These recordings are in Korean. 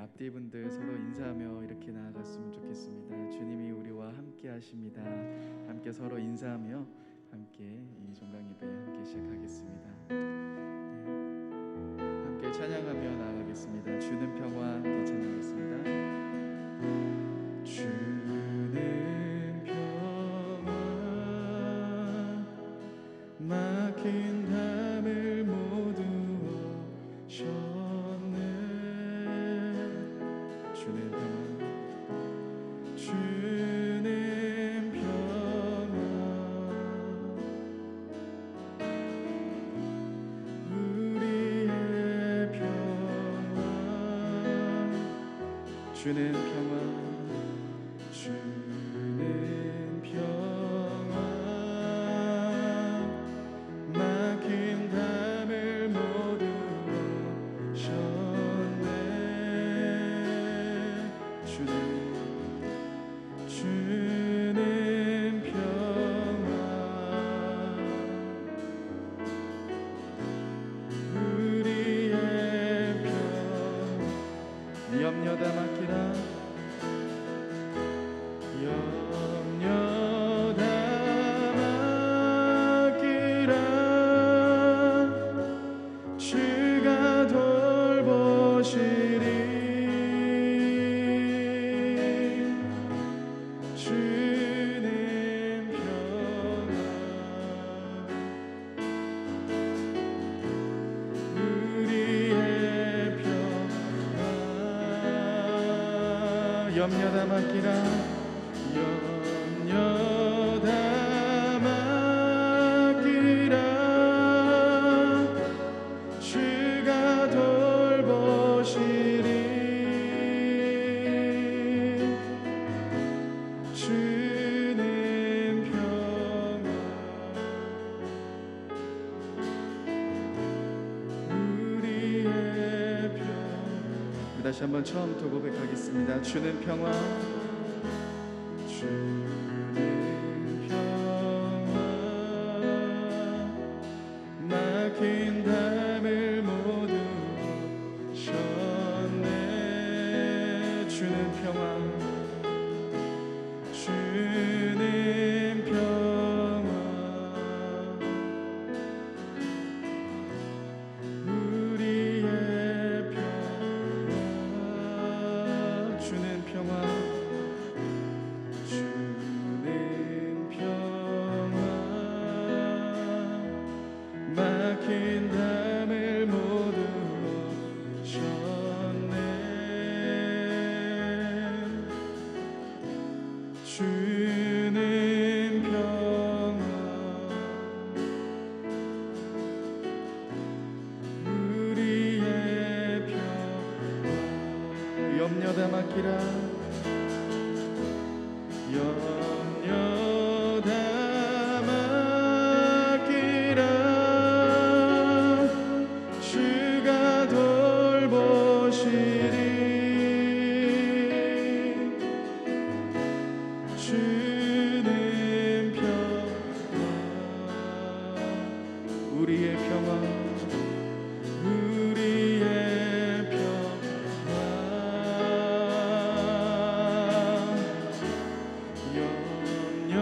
앞뒤 분들 서로 인사하며 이렇게 나아갔으면 좋겠습니다. 주님이 우리와 함께 하십니다. 함께 서로 인사하며 함께 이 종강 예배 함께 시작하겠습니다. 함께 찬양하며 나아가겠습니다. 주는 평화 함께 찬양하겠습니다. 주는 평화 막힌 담을 모두 오셨네. 주는 평화 주는 평화 우리의 평화 주는 평화 주는 평화 막힌 담을 모두 오셨네. 주는 평화 우리의 평화 네 염려 다 맡기라 염려 다 맡기라 주가 돌보시리 주는 평화 우리의 평화 염려 다 맡기라 염려 다 맡기라 주가 돌보시리 주는 평화 우리의 평화 다시 한번 처음부터 고백하겠습니다. 주는 평화 주는 평화 막힌 담을 모두 오셨네. 주는 평화 주는 평화 우리의 평화 주는 평화 주는 평화 막힌 담을 모두 오셨네. 주는 평화 우리의 평화 염려 다 맡기라 염려 다 맡기라 주가 돌보시리 주는 평화 우리의 평화 우리의 평화 염려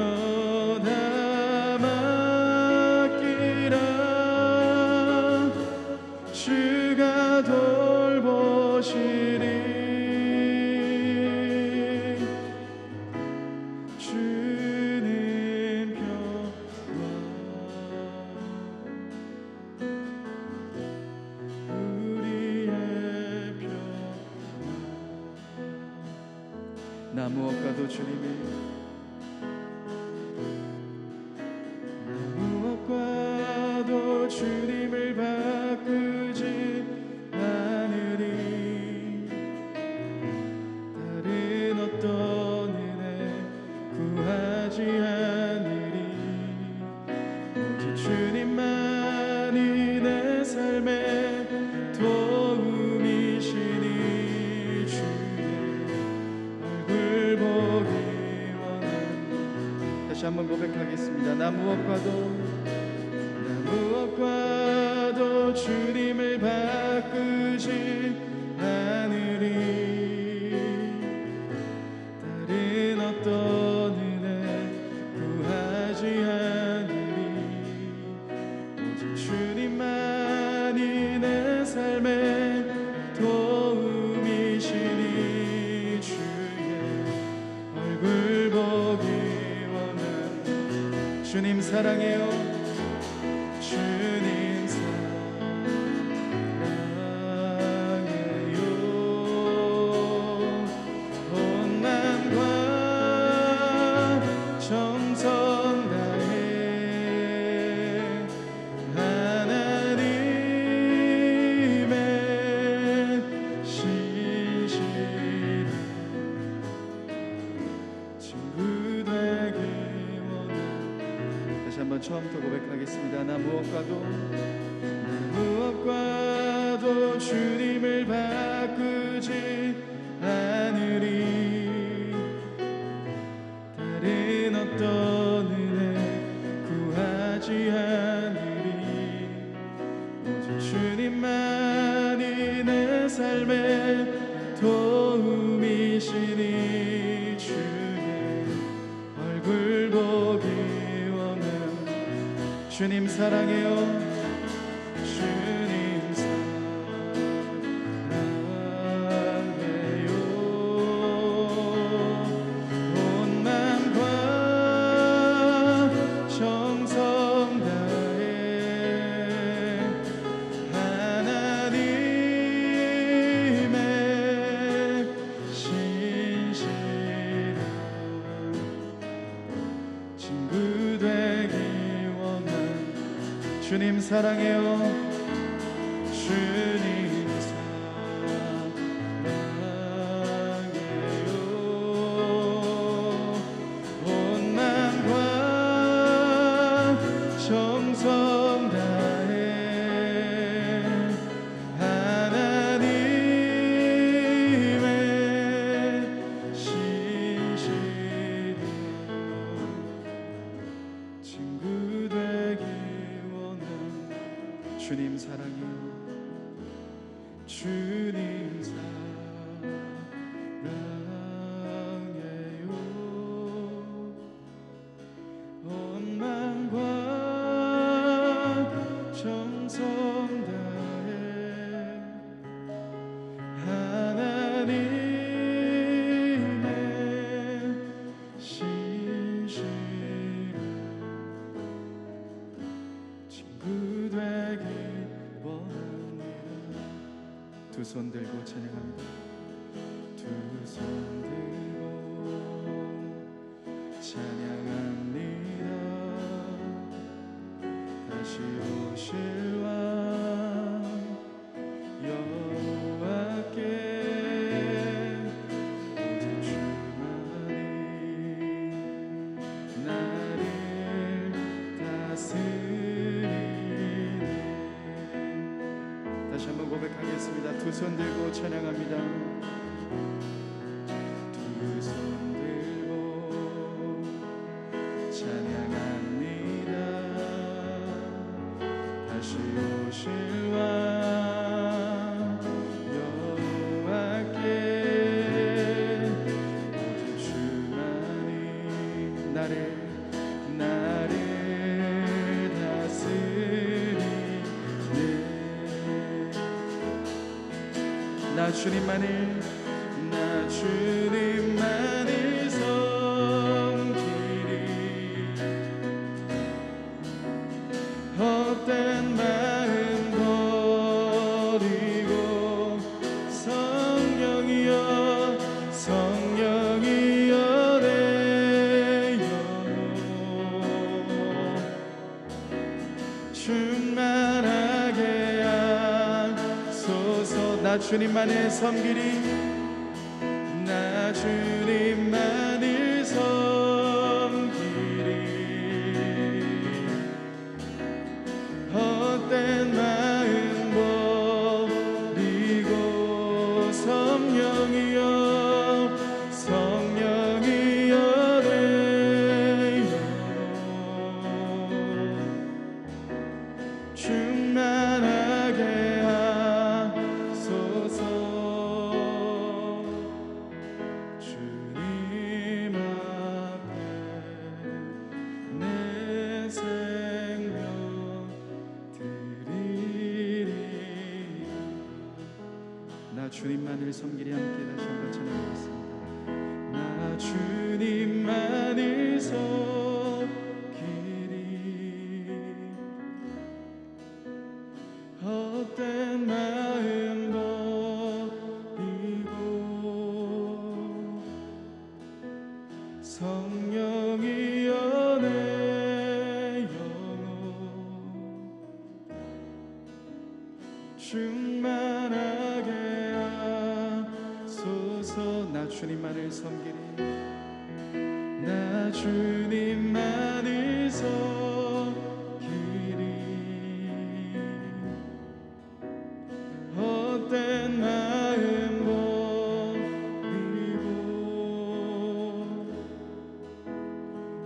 다 맡기라 주가 돌보시리 주는 평화 우리의 평화 나 무엇과도 주님의 무엇과도 주님을 바꾸지 않으리 다른 어떤 은혜 구하지 않으리 오직 주님만이 내 삶의 도움이시니 주의 얼굴 보기 원한다. 다시 한번 고백하겠습니다. 나 무엇과도 주님을 바꾸지 않으리 주님 사랑해요. 주님 사랑해요. 온 맘과 정성 다해 하나님의 신실한 친구 되기 원해. 다시 한번 처음부터 고백하겠습니다. 나 무엇과도 주님을 바꾸지 않으리. 다른 어떤 은혜 구하지 않으리. 오직 주님만이 내 삶의 도움이시니 주의 얼굴 보기 원해. 주님 사랑해요. 주님 사랑해요. 온 맘과 정성 다해 하나님의 신실한 친구 되기 원한 주님 사랑해요. 주님 사랑해요. 온 맘과 정성 다해 하나님의 신실한 친구 되기 원한 주님 사랑해요. 주님 사랑해요. 온 맘과 정성 다해 하나님의 신실한 친구 되기 원합니다. 두 손 들고 찬양합니다. 두 손 들고 찬양합니다. 다시 오실 왕 여호와께 오직 주만이 나를 다스리네. 다시 한번 고백하겠습니다. 두 손 들고 찬양합니다. 두 손 들고 찬양합니다. 다시 오실 왕 여호와께 오직 주만이 나를 다스리네. 나 주님만을 섬기리. 헛된 마음 버리고 성령이여 내요 충만하게 하소서. 나 주님만을 섬기리. 나 주님만을 섬기리. 헛된 마음 버리고 성령이여 내요 충만하게 하소서. 주님 앞에 내 생명 드리리. 나 주님만을 섬기리. 함께 다시 한번 찬양하겠습니다. 나 주님만을 섬기리. 주님만을 섬기리. 나 주님만을 섬기리. 헛된 마음 버리고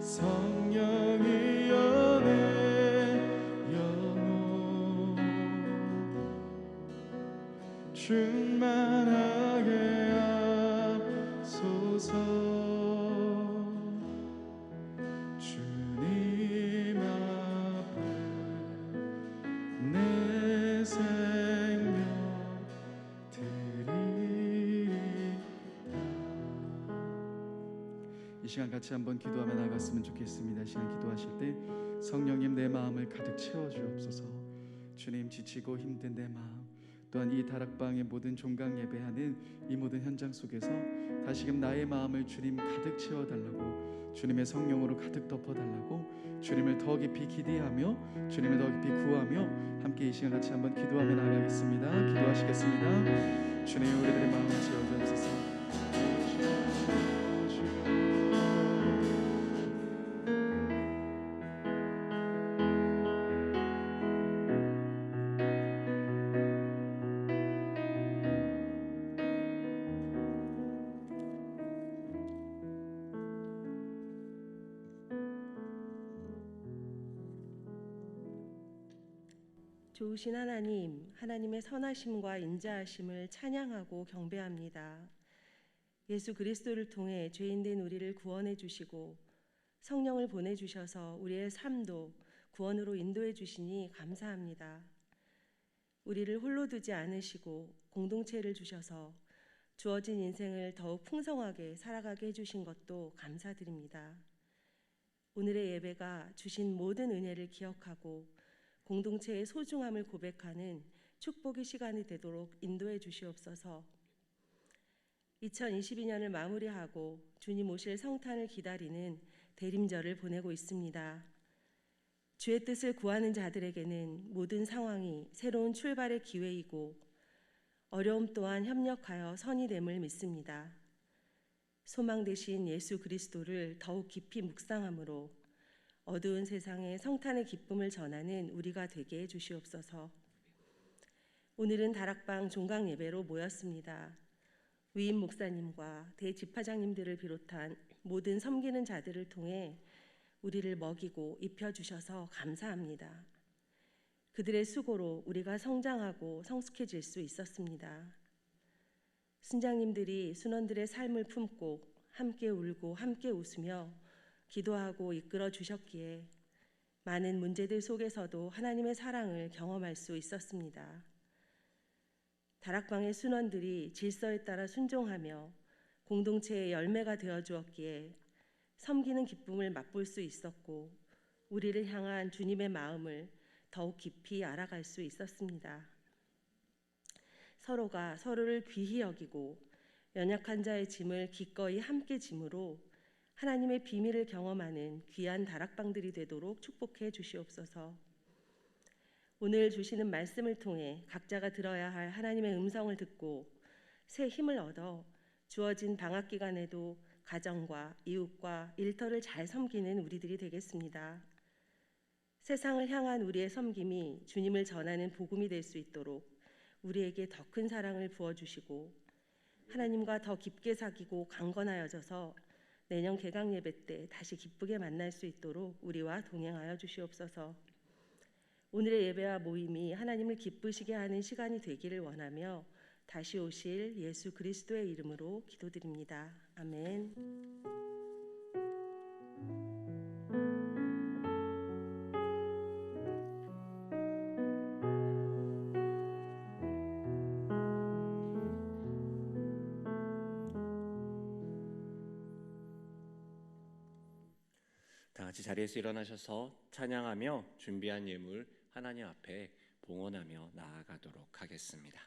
성령이여 내 영혼 충만하게 하소서. 주님 앞에 내 생명 드리리다. 이 시간 같이 한번 기도하며 나갔으면 좋겠습니다. 이 시간 기도하실 때 성령님 내 마음을 가득 채워주옵소서. 주님, 지치고 힘든 내 마음, 또한 이 다락방의 모든 종강 예배하는 이 모든 현장 속에서 다시금 나의 마음을 주님 가득 채워달라고, 주님의 성령으로 가득 덮어달라고, 주님을 더 깊이 기대하며 주님을 더 깊이 구하며 함께 이 시간 같이 한번 기도하며 나가겠습니다. 기도하시겠습니다. 주님, 우리들의 마음을 채워주옵소서. 좋으신 하나님, 하나님의 선하심과 인자하심을 찬양하고 경배합니다. 예수 그리스도를 통해 죄인된 우리를 구원해 주시고 성령을 보내주셔서 우리의 삶도 구원으로 인도해 주시니 감사합니다. 우리를 홀로 두지 않으시고 공동체를 주셔서 주어진 인생을 더욱 풍성하게 살아가게 해주신 것도 감사드립니다. 오늘의 예배가 주신 모든 은혜를 기억하고 공동체의 소중함을 고백하는 축복의 시간이 되도록 인도해 주시옵소서. 2022년을 마무리하고 주님 오실 성탄을 기다리는 대림절을 보내고 있습니다. 주의 뜻을 구하는 자들에게는 모든 상황이 새로운 출발의 기회이고 어려움 또한 협력하여 선이 됨을 믿습니다. 소망 되신 예수 그리스도를 더욱 깊이 묵상함으로 어두운 세상에 성탄의 기쁨을 전하는 우리가 되게 해주시옵소서. 오늘은 다락방 종강 예배로 모였습니다. 위임 목사님과 대집화장님들을 비롯한 모든 섬기는 자들을 통해 우리를 먹이고 입혀주셔서 감사합니다. 그들의 수고로 우리가 성장하고 성숙해질 수 있었습니다. 순장님들이 순원들의 삶을 품고 함께 울고 함께 웃으며 기도하고 이끌어 주셨기에 많은 문제들 속에서도 하나님의 사랑을 경험할 수 있었습니다. 다락방의 순원들이 질서에 따라 순종하며 공동체의 열매가 되어 주었기에 섬기는 기쁨을 맛볼 수 있었고 우리를 향한 주님의 마음을 더욱 깊이 알아갈 수 있었습니다. 서로가 서로를 귀히 여기고 연약한 자의 짐을 기꺼이 함께 짐으로 하나님의 비밀을 경험하는 귀한 다락방들이 되도록 축복해 주시옵소서. 오늘 주시는 말씀을 통해 각자가 들어야 할 하나님의 음성을 듣고 새 힘을 얻어 주어진 방학 기간에도 가정과 이웃과 일터를 잘 섬기는 우리들이 되겠습니다. 세상을 향한 우리의 섬김이 주님을 전하는 복음이 될 수 있도록 우리에게 더 큰 사랑을 부어주시고 하나님과 더 깊게 사귀고 강건하여져서 내년 개강 예배 때 다시 기쁘게 만날 수 있도록 우리와 동행하여 주시옵소서. 오늘의 예배와 모임이 하나님을 기쁘시게 하는 시간이 되기를 원하며 다시 오실 예수 그리스도의 이름으로 기도드립니다. 아멘. 다 같이 자리에서 일어나셔서 찬양하며 준비한 예물 하나님 앞에 봉헌하며 나아가도록 하겠습니다.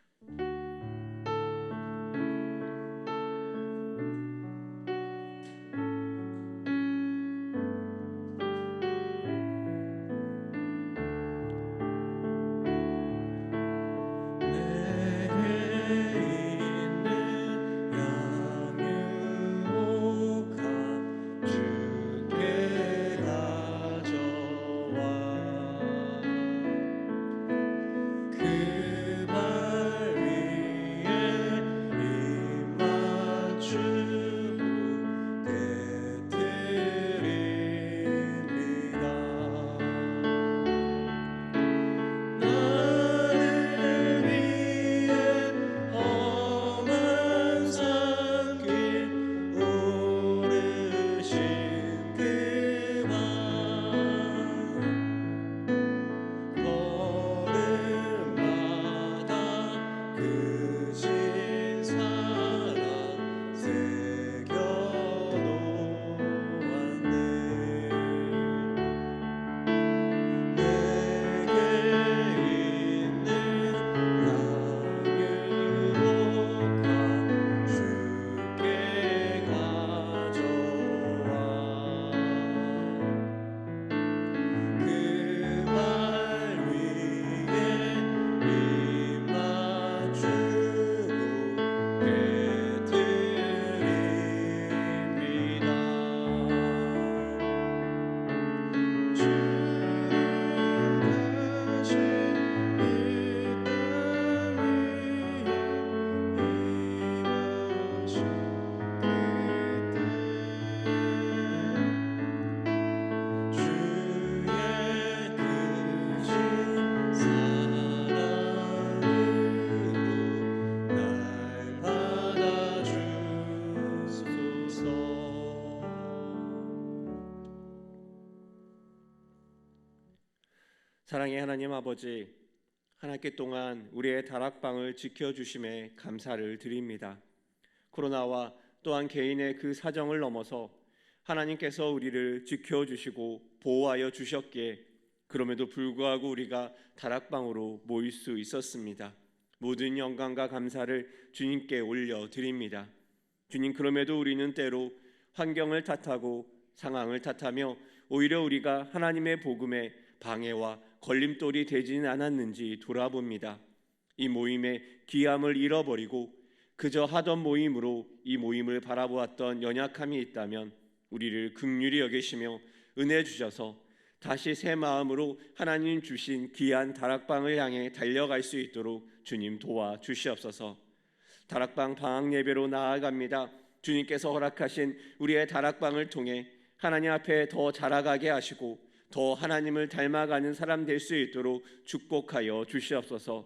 내게 있는 영유 사랑의 하나님 아버지, 한 학기 동안 우리의 다락방을 지켜주심에 감사를 드립니다. 코로나와 또한 개인의 그 사정을 넘어서 하나님께서 우리를 지켜주시고 보호하여 주셨기에 그럼에도 불구하고 우리가 다락방으로 모일 수 있었습니다. 모든 영광과 감사를 주님께 올려드립니다. 주님, 그럼에도 우리는 때로 환경을 탓하고 상황을 탓하며 오히려 우리가 하나님의 복음에 방해와 걸림돌이 되지는 않았는지 돌아봅니다. 이 모임의 귀함을 잃어버리고 그저 하던 모임으로 이 모임을 바라보았던 연약함이 있다면 우리를 긍휼히 여기시며 은혜 주셔서 다시 새 마음으로 하나님 주신 귀한 다락방을 향해 달려갈 수 있도록 주님 도와주시옵소서. 다락방 방학 예배로 나아갑니다. 주님께서 허락하신 우리의 다락방을 통해 하나님 앞에 더 자라가게 하시고 더 하나님을 닮아가는 사람 될 수 있도록 축복하여 주시옵소서.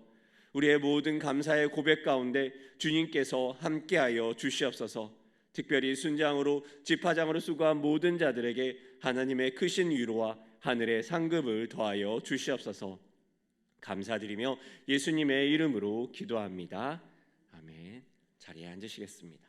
우리의 모든 감사의 고백 가운데 주님께서 함께하여 주시옵소서. 특별히 순장으로 집화장으로 수고한 모든 자들에게 하나님의 크신 위로와 하늘의 상급을 더하여 주시옵소서. 감사드리며 예수님의 이름으로 기도합니다. 아멘. 자리에 앉으시겠습니다.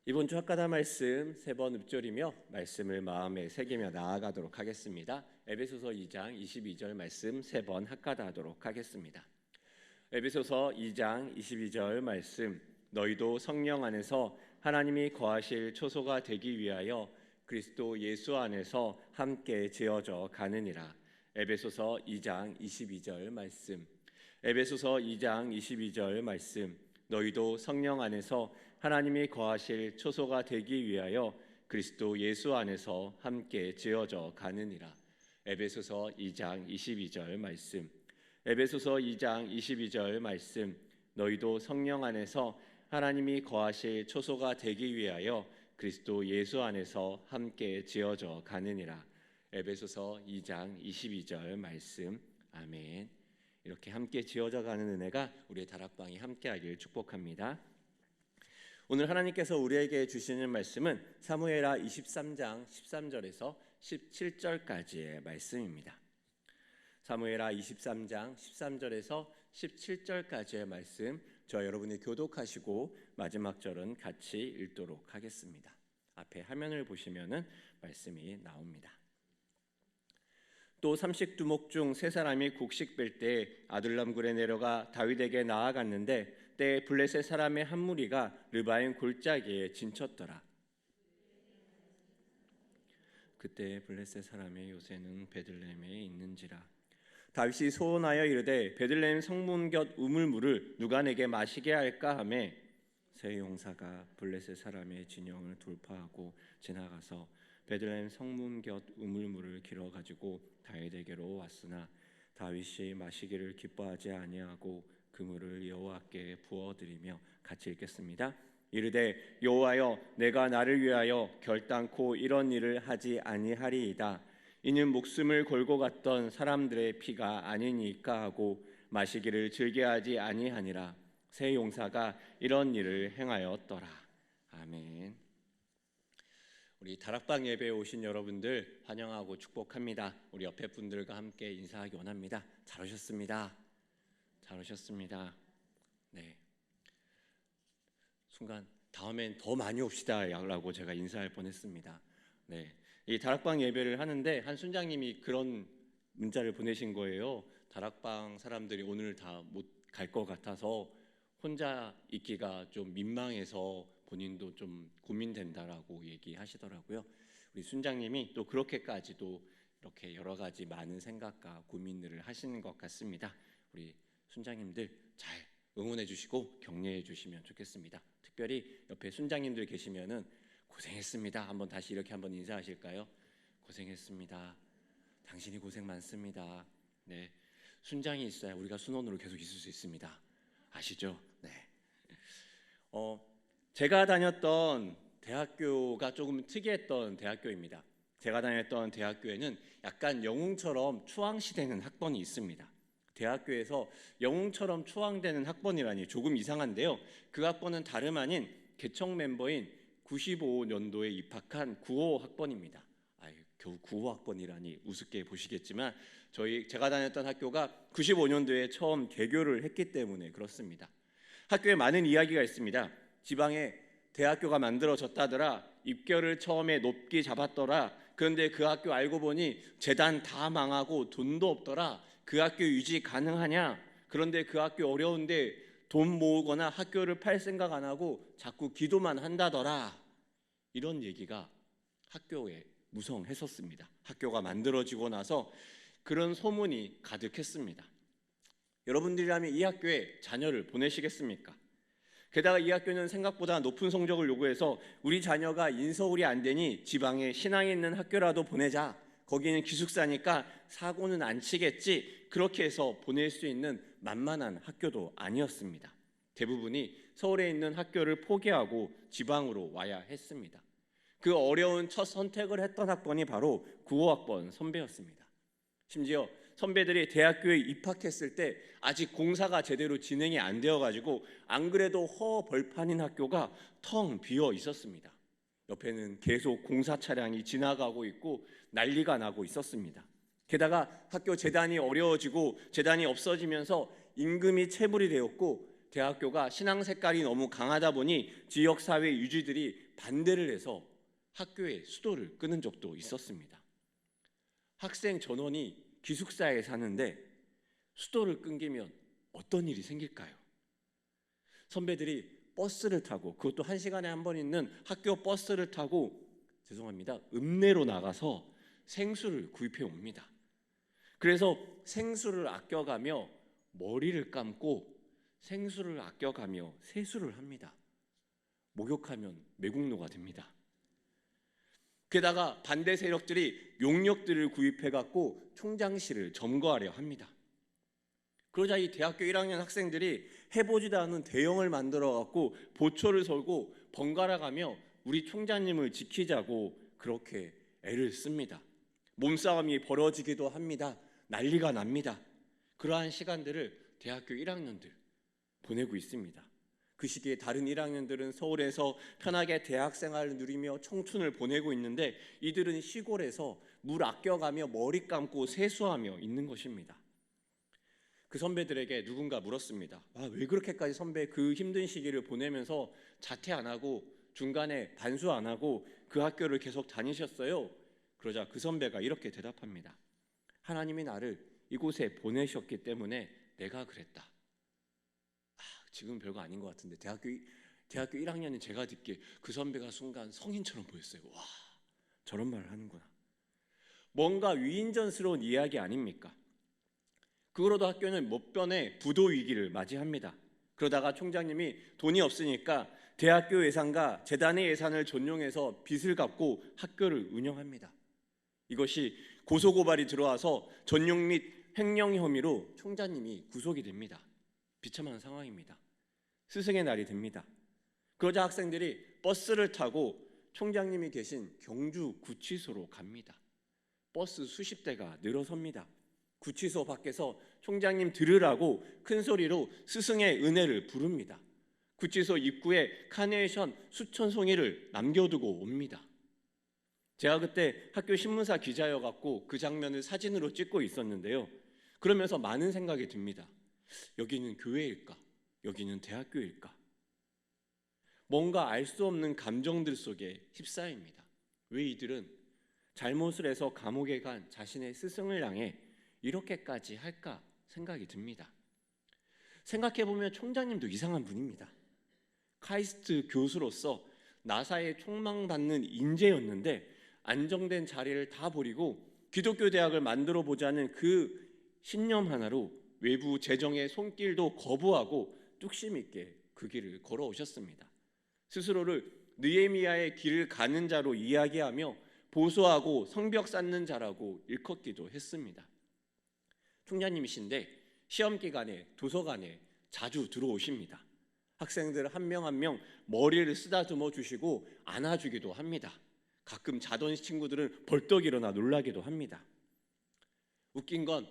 이번 주 학가다 말씀 3번 읊조리며 말씀을 마음에 새기며 나아가도록 하겠습니다. 에베소서 2장 22절 말씀 3번 학가다 하도록 하겠습니다. 에베소서 2장 22절 말씀, 너희도 성령 안에서 하나님이 거하실 초소가 되기 위하여 그리스도 예수 안에서 함께 지어져 가느니라. 에베소서 2장 22절 말씀, 에베소서 2장 22절 말씀, 너희도 성령 안에서 하나님이 거하실 초소가 되기 위하여 그리스도 예수 안에서 함께 지어져 가느니라. 에베소서 2장 22절 말씀, 에베소서 2장 22절 말씀, 너희도 성령 안에서 하나님이 거하실 초소가 되기 위하여 그리스도 예수 안에서 함께 지어져 가느니라. 에베소서 2장 22절 말씀. 아멘. 이렇게 함께 지어져 가는 은혜가 우리의 다락방이 함께하길 축복합니다. 오늘 하나님께서 우리에게 주시는 말씀은 사무엘하 23장 13절에서 17절까지의 말씀입니다. 사무엘하 23장 13절에서 17절까지의 말씀, 저 여러분이 교독하시고 마지막 절은 같이 읽도록 하겠습니다. 앞에 화면을 보시면은 말씀이 나옵니다. 또 삼식두목 중 3사람이 곡식 뺄 때 아둘람 굴에 내려가 다윗에게 나아갔는데 때에 블레셋 사람의 한 무리가 르바임 골짜기에 진쳤더라. 그때 블레셋 사람의 요새는 베들레헴에 있는지라. 다윗이 소원하여 이르되 베들레헴 성문 곁 우물물을 누가 내게 마시게 할까 하매 새 용사가 블레셋 사람의 진영을 돌파하고 지나가서 베들레헴 성문 곁 우물물을 길어 가지고 다윗에게로 왔으나 다윗이 마시기를 기뻐하지 아니하고 그 물을 여호와께 부어드리며, 같이 읽겠습니다. 이르되 여호와여, 내가 나를 위하여 결단코 이런 일을 하지 아니하리이다. 이는 목숨을 걸고 갔던 사람들의 피가 아니니까 하고 마시기를 즐겨하지 아니하니라. 새 용사가 이런 일을 행하였더라. 아멘. 우리 다락방 예배에 오신 여러분들 환영하고 축복합니다. 우리 옆에 분들과 함께 인사하기 원합니다. 잘 오셨습니다. 잘 오셨습니다. 네. 순간 다음엔 더 많이 옵시다 라고 제가 인사할 뻔했습니다. 네. 이 다락방 예배를 하는데 한 순장님이 그런 문자를 보내신 거예요. 다락방 사람들이 오늘 다 못 갈 것 같아서 혼자 있기가 좀 민망해서 본인도 좀 고민된다라고 얘기하시더라고요. 우리 순장님이 또 그렇게까지도 이렇게 여러 가지 많은 생각과 고민들을 하시는 것 같습니다. 우리 순장님들 잘 응원해 주시고 격려해 주시면 좋겠습니다. 특별히 옆에 순장님들 계시면은 고생했습니다. 한번 다시 이렇게 한번 인사하실까요? 고생했습니다. 당신이 고생 많습니다. 네, 순장이 있어야 우리가 순원으로 계속 있을 수 있습니다. 아시죠? 네. 제가 다녔던 대학교가 조금 특이했던 대학교입니다. 제가 다녔던 대학교에는 약간 영웅처럼 추앙시되는 학번이 있습니다. 대학교에서 영웅처럼 추앙되는 학번이라니 조금 이상한데요. 그 학번은 다름 아닌 개척 멤버인 95년도에 입학한 95학번입니다. 겨우 95학번이라니 우습게 보시겠지만 제가 다녔던 학교가 95년도에 처음 개교를 했기 때문에 그렇습니다. 학교에 많은 이야기가 있습니다. 지방에 대학교가 만들어졌다더라, 입결을 처음에 높게 잡았더라, 그런데 그 학교 알고 보니 재단 다 망하고 돈도 없더라, 그 학교 유지 가능하냐, 그런데 그 학교 어려운데 돈 모으거나 학교를 팔 생각 안 하고 자꾸 기도만 한다더라. 이런 얘기가 학교에 무성했었습니다. 학교가 만들어지고 나서 그런 소문이 가득했습니다. 여러분들이라면 이 학교에 자녀를 보내시겠습니까? 게다가 이 학교는 생각보다 높은 성적을 요구해서 우리 자녀가 인서울이 안 되니 지방에 신앙이 있는 학교라도 보내자, 거기는 기숙사니까 사고는 안 치겠지, 그렇게 해서 보낼 수 있는 만만한 학교도 아니었습니다. 대부분이 서울에 있는 학교를 포기하고 지방으로 와야 했습니다. 그 어려운 첫 선택을 했던 학번이 바로 95학번 선배였습니다. 심지어 선배들이 대학교에 입학했을 때 아직 공사가 제대로 진행이 안 되어가지고 안 그래도 허벌판인 학교가 텅 비어 있었습니다. 옆에는 계속 공사 차량이 지나가고 있고 난리가 나고 있었습니다. 게다가 학교 재단이 어려워지고 재단이 없어지면서 임금이 체불이 되었고 대학교가 신앙 색깔이 너무 강하다 보니 지역사회 유지들이 반대를 해서 학교의 수도를 끊은 적도 있었습니다. 학생 전원이 기숙사에 사는데 수도를 끊기면 어떤 일이 생길까요? 선배들이 버스를 타고, 그것도 1시간에 한 번 있는 학교 버스를 타고 읍내로 나가서 생수를 구입해 옵니다. 그래서 생수를 아껴가며 머리를 감고 생수를 아껴가며 세수를 합니다. 목욕하면 매국노가 됩니다. 게다가 반대 세력들이 용역들을 구입해갖고 총장실을 점거하려 합니다. 그러자 이 대학교 1학년 학생들이 해보지도 않은 대형을 만들어갖고 보초를 설고 번갈아가며 우리 총장님을 지키자고 그렇게 애를 씁니다. 몸싸움이 벌어지기도 합니다. 난리가 납니다. 그러한 시간들을 대학교 1학년들 보내고 있습니다. 그 시기에 다른 1학년들은 서울에서 편하게 대학 생활을 누리며 청춘을 보내고 있는데 이들은 시골에서 물 아껴가며 머리 감고 세수하며 있는 것입니다. 그 선배들에게 누군가 물었습니다. 왜 그렇게까지 선배 그 힘든 시기를 보내면서 자퇴 안 하고 중간에 반수 안 하고 그 학교를 계속 다니셨어요? 그러자 그 선배가 이렇게 대답합니다. 하나님이 나를 이곳에 보내셨기 때문에 내가 그랬다. 지금 별거 아닌 것 같은데 대학교 1학년인 제가 듣기에 그 선배가 순간 성인처럼 보였어요. 와, 저런 말을 하는구나. 뭔가 위인전스러운 이야기 아닙니까? 그거로도 학교는 못 변해 부도 위기를 맞이합니다. 그러다가 총장님이 돈이 없으니까 대학교 예산과 재단의 예산을 전용해서 빚을 갚고 학교를 운영합니다. 이것이 고소고발이 들어와서 전용 및 횡령 혐의로 총장님이 구속이 됩니다. 비참한 상황입니다. 스승의 날이 됩니다. 그러자 학생들이 버스를 타고 총장님이 계신 경주 구치소로 갑니다. 버스 수십 대가 늘어섭니다. 구치소 밖에서 총장님 들으라고 큰 소리로 스승의 은혜를 부릅니다. 구치소 입구에 카네이션 수천 송이를 남겨두고 옵니다. 제가 그때 학교 신문사 기자여갖고 그 장면을 사진으로 찍고 있었는데요. 그러면서 많은 생각이 듭니다. 여기는 교회일까? 여기는 대학교일까? 뭔가 알 수 없는 감정들 속에 휩싸입니다. 왜 이들은 잘못을 해서 감옥에 간 자신의 스승을 향해 이렇게까지 할까 생각이 듭니다. 생각해보면 총장님도 이상한 분입니다. 카이스트 교수로서 나사에 촉망받는 인재였는데 안정된 자리를 다 버리고 기독교 대학을 만들어 보자는 그 신념 하나로 외부 재정의 손길도 거부하고 뚝심 있게 그 길을 걸어오셨습니다. 스스로를 느헤미야의 길을 가는 자로 이야기하며 보수하고 성벽 쌓는 자라고 일컫기도 했습니다. 총장님이신데 시험 기간에 도서관에 자주 들어오십니다. 학생들 한 명 한 명 머리를 쓰다듬어 주시고 안아주기도 합니다. 가끔 자던 친구들은 벌떡 일어나 놀라기도 합니다. 웃긴 건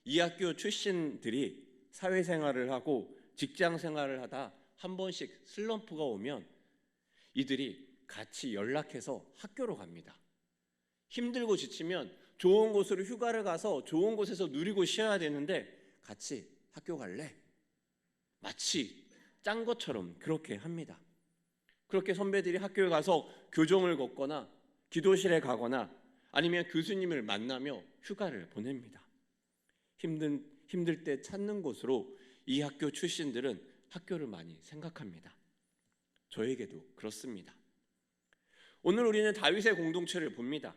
이 학교 출신들이 사회생활을 하고 직장생활을 하다 한 번씩 슬럼프가 오면 이들이 같이 연락해서 학교로 갑니다. 힘들고 지치면 좋은 곳으로 휴가를 가서 좋은 곳에서 누리고 쉬어야 되는데 같이 학교 갈래? 마치 짠 것처럼 그렇게 합니다. 그렇게 선배들이 학교에 가서 교정을 걷거나 기도실에 가거나 아니면 교수님을 만나며 휴가를 보냅니다. 힘들 때 찾는 곳으로 이 학교 출신들은 학교를 많이 생각합니다. 저에게도 그렇습니다. 오늘 우리는 다윗의 공동체를 봅니다.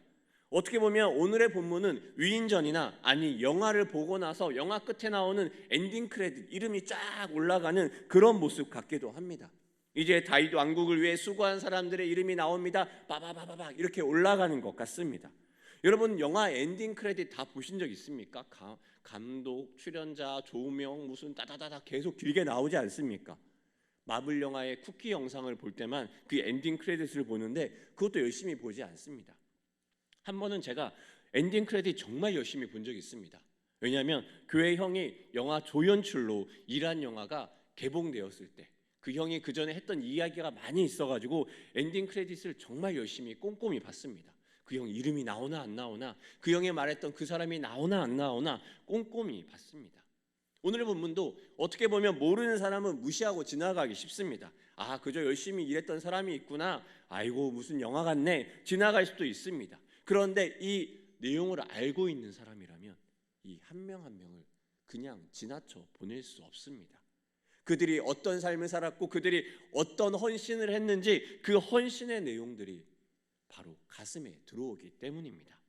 어떻게 보면 오늘의 본문은 위인전이나 아니 영화를 보고 나서 영화 끝에 나오는 엔딩 크레딧 이름이 쫙 올라가는 그런 모습 같기도 합니다. 이제 다윗 왕국을 위해 수고한 사람들의 이름이 나옵니다. 빠바바바바 이렇게 올라가는 것 같습니다. 여러분 영화 엔딩 크레딧 다 보신 적 있습니까? 감독, 출연자, 조명 무슨 따다다다 계속 길게 나오지 않습니까? 마블 영화의 쿠키 영상을 볼 때만 그 엔딩 크레딧을 보는데 그것도 열심히 보지 않습니다. 한 번은 제가 엔딩 크레딧 정말 열심히 본 적이 있습니다. 왜냐하면 교회 형이 영화 조연출로 일한 영화가 개봉되었을 때 그 형이 그 전에 했던 이야기가 많이 있어가지고 엔딩 크레딧을 정말 열심히 꼼꼼히 봤습니다. 그 형 이름이 나오나 안 나오나, 그 형이 말했던 그 사람이 나오나 안 나오나 꼼꼼히 봤습니다. 오늘 본문도 어떻게 보면 모르는 사람은 무시하고 지나가기 쉽습니다. 아, 그저 열심히 일했던 사람이 있구나. 아이고 무슨 영화 같네. 지나갈 수도 있습니다. 그런데 이 내용을 알고 있는 사람이라면 이 한 명 한 명을 그냥 지나쳐 보낼 수 없습니다. 그들이 어떤 삶을 살았고 그들이 어떤 헌신을 했는지 그 헌신의 내용들이 바로 가슴에 들어오기 때문입니다.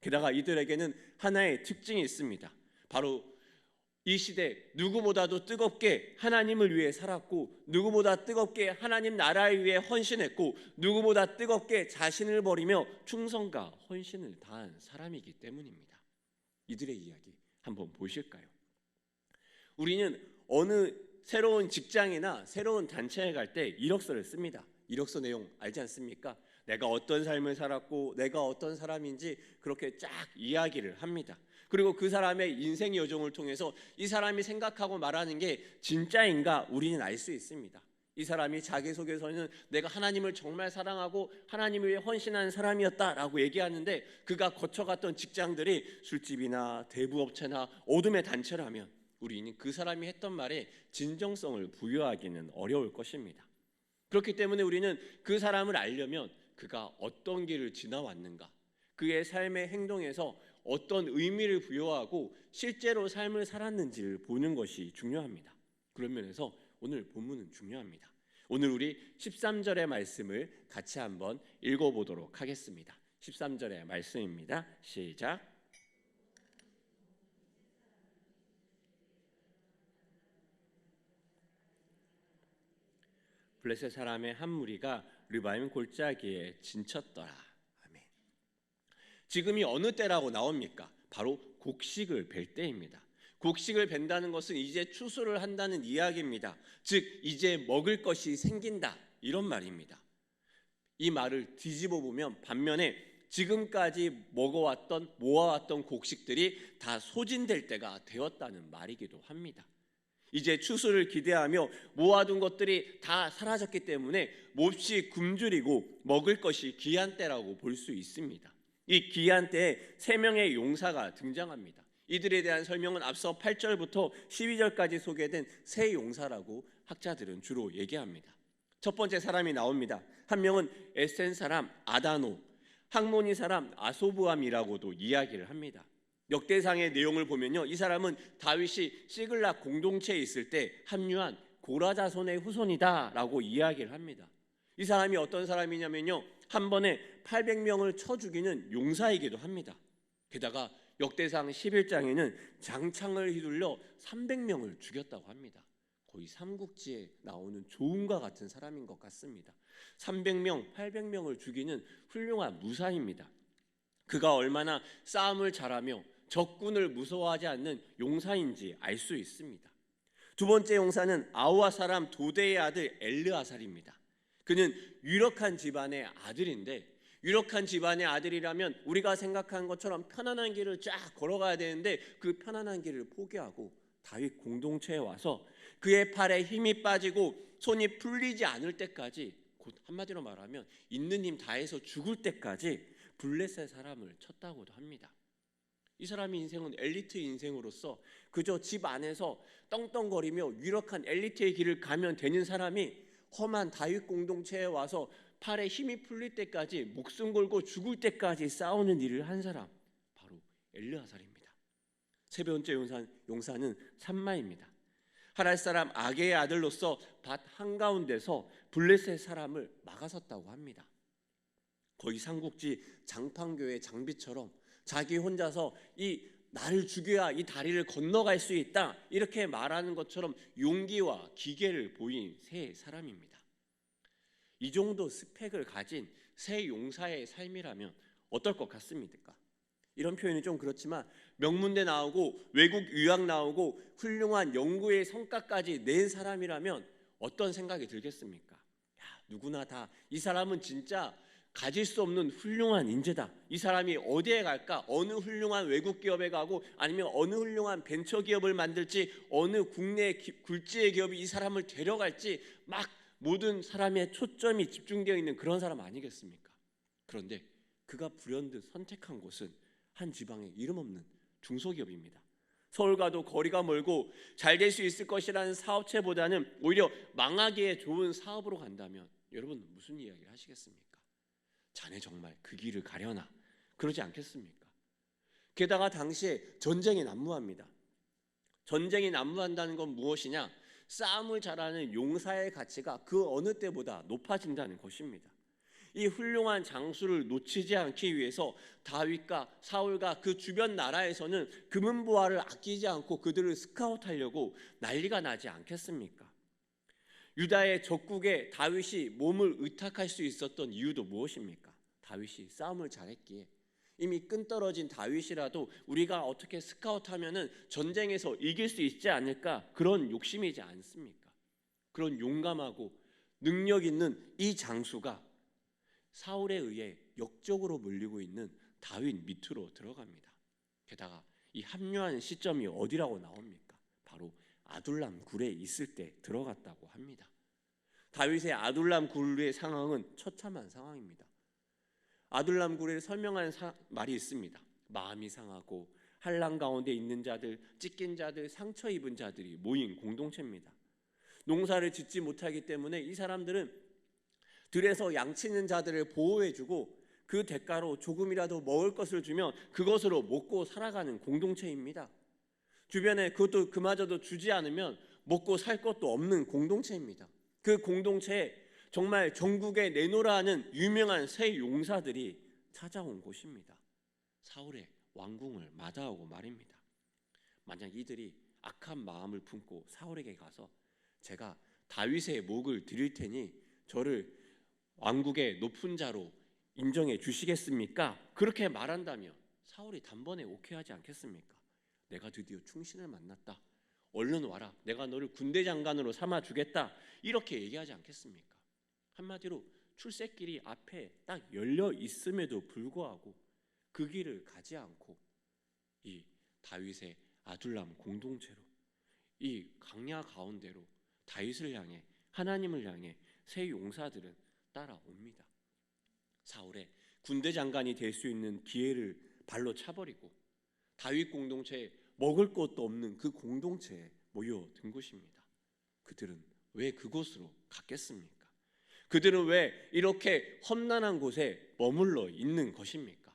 게다가 이들에게는 하나의 특징이 있습니다. 바로 이 시대 누구보다도 뜨겁게 하나님을 위해 살았고 누구보다 뜨겁게 하나님 나라를 위해 헌신했고 누구보다 뜨겁게 자신을 버리며 충성과 헌신을 다한 사람이기 때문입니다. 이들의 이야기 한번 보실까요? 우리는 어느 새로운 직장이나 새로운 단체에 갈 때 이력서를 씁니다. 이력서 내용 알지 않습니까? 내가 어떤 삶을 살았고 내가 어떤 사람인지 그렇게 쫙 이야기를 합니다. 그리고 그 사람의 인생 여정을 통해서 이 사람이 생각하고 말하는 게 진짜인가 우리는 알 수 있습니다. 이 사람이 자기소개서는 내가 하나님을 정말 사랑하고 하나님을 위해 헌신한 사람이었다라고 얘기하는데 그가 거쳐갔던 직장들이 술집이나 대부업체나 어둠의 단체라면 우리는 그 사람이 했던 말에 진정성을 부여하기는 어려울 것입니다. 그렇기 때문에 우리는 그 사람을 알려면 그가 어떤 길을 지나왔는가, 그의 삶의 행동에서 어떤 의미를 부여하고 실제로 삶을 살았는지를 보는 것이 중요합니다. 그런 면에서 오늘 본문은 중요합니다. 오늘 우리 13절의 말씀을 같이 한번 읽어보도록 하겠습니다. 13절의 말씀입니다. 시작. 블레셋 사람의 한 무리가 르바임 골짜기에 진쳤더라. 아멘. 지금이 어느 때라고 나옵니까? 바로 곡식을 벨 때입니다. 곡식을 벤다는 것은 이제 추수를 한다는 이야기입니다. 즉 이제 먹을 것이 생긴다 이런 말입니다. 이 말을 뒤집어 보면 반면에 지금까지 모아왔던 곡식들이 다 소진될 때가 되었다는 말이기도 합니다. 이제 추수를 기대하며 모아둔 것들이 다 사라졌기 때문에 몹시 굶주리고 먹을 것이 귀한 때라고 볼 수 있습니다. 이 귀한 때에 세 명의 용사가 등장합니다. 이들에 대한 설명은 앞서 8절부터 12절까지 소개된 세 용사라고 학자들은 주로 얘기합니다. 첫 번째 사람이 나옵니다. 한 명은 에센 사람 아다노, 학모니 사람 아소부암이라고도 이야기를 합니다. 역대상의 내용을 보면요, 이 사람은 다윗이 시글락 공동체에 있을 때 합류한 고라 자손의 후손이다라고 이야기를 합니다. 이 사람이 어떤 사람이냐면요, 한 번에 800명을 쳐 죽이는 용사이기도 합니다. 게다가 역대상 11장에는 장창을 휘둘러 300명을 죽였다고 합니다. 거의 삼국지에 나오는 조은과 같은 사람인 것 같습니다. 300명, 800명을 죽이는 훌륭한 무사입니다. 그가 얼마나 싸움을 잘하며 적군을 무서워하지 않는 용사인지 알 수 있습니다. 두 번째 용사는 아우아 사람 도대의 아들 엘르아살입니다. 그는 유력한 집안의 아들인데, 유력한 집안의 아들이라면 우리가 생각한 것처럼 편안한 길을 쫙 걸어가야 되는데 그 편안한 길을 포기하고 다윗 공동체에 와서 그의 팔에 힘이 빠지고 손이 풀리지 않을 때까지 곧 한마디로 말하면 있는 힘 다해서 죽을 때까지 블레셋 사람을 쳤다고도 합니다. 이 사람의 인생은 엘리트 인생으로서 그저 집 안에서 떵떵거리며 유력한 엘리트의 길을 가면 되는 사람이 험한 다윗 공동체에 와서 팔에 힘이 풀릴 때까지 목숨 걸고 죽을 때까지 싸우는 일을 한 사람, 바로 엘르아살입니다. 세 번째 용사는 삼마입니다. 하랄 사람 아게의 아들로서 밭 한가운데서 블레셋 사람을 막아섰다고 합니다. 거의 삼국지 장판교의 장비처럼 자기 혼자서 이 나를 죽여야 이 다리를 건너갈 수 있다 이렇게 말하는 것처럼 용기와 기계를 보인 세 사람입니다. 이 정도 스펙을 가진 세 용사의 삶이라면 어떨 것 같습니까? 이런 표현이 좀 그렇지만 명문대 나오고 외국 유학 나오고 훌륭한 연구의 성과까지 낸 사람이라면 어떤 생각이 들겠습니까? 야, 누구나 다 이 사람은 진짜 가질 수 없는 훌륭한 인재다. 이 사람이 어디에 갈까? 어느 훌륭한 외국 기업에 가고 아니면 어느 훌륭한 벤처 기업을 만들지 어느 국내 굴지의 기업이 이 사람을 데려갈지 막 모든 사람의 초점이 집중되어 있는 그런 사람 아니겠습니까? 그런데 그가 불현듯 선택한 곳은 한 지방의 이름 없는 중소기업입니다. 서울과도 거리가 멀고 잘 될 수 있을 것이라는 사업체보다는 오히려 망하기에 좋은 사업으로 간다면 여러분 무슨 이야기를 하시겠습니까? 자네 정말 그 길을 가려나? 그러지 않겠습니까? 게다가 당시에 전쟁이 난무합니다. 전쟁이 난무한다는 건 무엇이냐? 싸움을 잘하는 용사의 가치가 그 어느 때보다 높아진다는 것입니다. 이 훌륭한 장수를 놓치지 않기 위해서 다윗과 사울과 그 주변 나라에서는 금은보화를 아끼지 않고 그들을 스카웃하려고 난리가 나지 않겠습니까? 유다의 적국에 다윗이 몸을 의탁할 수 있었던 이유도 무엇입니까? 다윗이 싸움을 잘했기에 이미 끈떨어진 다윗이라도 우리가 어떻게 스카웃하면은 전쟁에서 이길 수 있지 않을까 그런 욕심이지 않습니까? 그런 용감하고 능력 있는 이 장수가 사울에 의해 역적으로 물리고 있는 다윗 밑으로 들어갑니다. 게다가 이 합류하는 시점이 어디라고 나옵니까? 바로 아둘람 굴에 있을 때 들어갔다고 합니다. 다윗의 아둘람 굴의 상황은 처참한 상황입니다. 아둘람 굴을 설명하는 말이 있습니다. 마음이 상하고 한란 가운데 있는 자들, 찢긴 자들, 상처 입은 자들이 모인 공동체입니다. 농사를 짓지 못하기 때문에 이 사람들은 들에서 양치는 자들을 보호해주고 그 대가로 조금이라도 먹을 것을 주면 그것으로 먹고 살아가는 공동체입니다. 주변에 그것도 그마저도 주지 않으면 먹고 살 것도 없는 공동체입니다. 그 공동체에 정말 전국에 내노라 하는 유명한 세 용사들이 찾아온 곳입니다. 사울의 왕궁을 마다하고 말입니다. 만약 이들이 악한 마음을 품고 사울에게 가서 제가 다윗의 목을 드릴 테니 저를 왕국의 높은 자로 인정해 주시겠습니까? 그렇게 말한다면 사울이 단번에 오케이하지 않겠습니까? 내가 드디어 충신을 만났다. 얼른 와라. 내가 너를 군대 장관으로 삼아 주겠다. 이렇게 얘기하지 않겠습니까? 한마디로 출세길이 앞에 딱 열려 있음에도 불구하고 그 길을 가지 않고 이 다윗의 아둘람 공동체로 이 강야 가운데로 다윗을 향해 하나님을 향해 세 용사들은 따라옵니다. 사울의 군대 장관이 될 수 있는 기회를 발로 차버리고 다윗 공동체에 먹을 것도 없는 그 공동체에 모여든 것입니다. 그들은 왜 그곳으로 갔겠습니까? 그들은 왜 이렇게 험난한 곳에 머물러 있는 것입니까?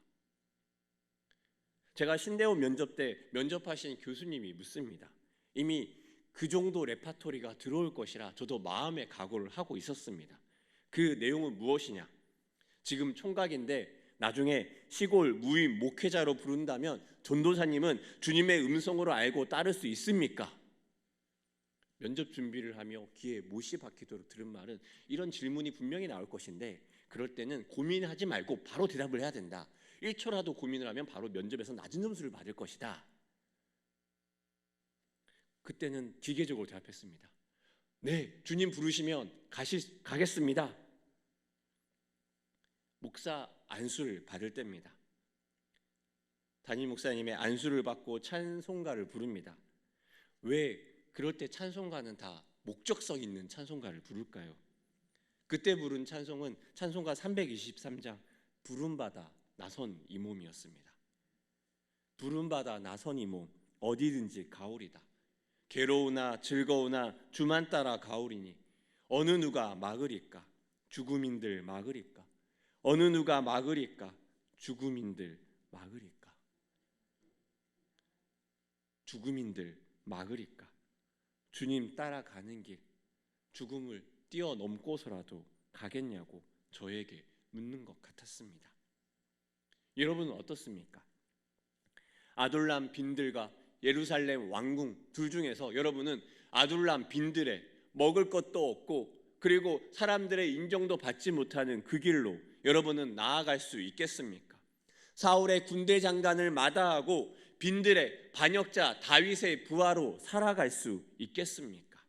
제가 신대원 면접 때 면접하신 교수님이 묻습니다. 이미 그 정도 레파토리가 들어올 것이라 저도 마음의 각오를 하고 있었습니다. 그 내용은 무엇이냐? 지금 총각인데 나중에 시골 무임 목회자로 부른다면 전도사님은 주님의 음성으로 알고 따를 수 있습니까? 면접 준비를 하며 귀에 못이 박히도록 들은 말은 이런 질문이 분명히 나올 것인데 그럴 때는 고민하지 말고 바로 대답을 해야 된다. 1초라도 고민을 하면 바로 면접에서 낮은 점수를 받을 것이다. 그때는 기계적으로 대답했습니다. 네, 주님 부르시면 가겠습니다. 목사 안수를 받을 때입니다. 담임 목사님의 안수를 받고 찬송가를 부릅니다. 왜 그럴 때 찬송가는 다 목적성 있는 찬송가를 부를까요? 그때 부른 찬송은 찬송가 323장 부름받아 나선 이 몸이었습니다. 부름받아 나선 이 몸 어디든지 가오리다. 괴로우나 즐거우나 주만 따라 가오리니 어느 누가 막으리까? 죽음인들 막으리까? 어느 누가 막으리까? 죽음인들 막으리까? 죽음인들 막으리까? 주님 따라가는 길 죽음을 뛰어넘고서라도 가겠냐고 저에게 묻는 것 같았습니다. 여러분은 어떻습니까? 아둘람 빈들과 예루살렘 왕궁 둘 중에서 여러분은 아둘람 빈들에 먹을 것도 없고 그리고 사람들의 인정도 받지 못하는 그 길로 여러분은 나아갈 수 있겠습니까? 사울의 군대 장관을 마다하고 빈들의 반역자 다윗의 부하로 살아갈 수 있겠습니까?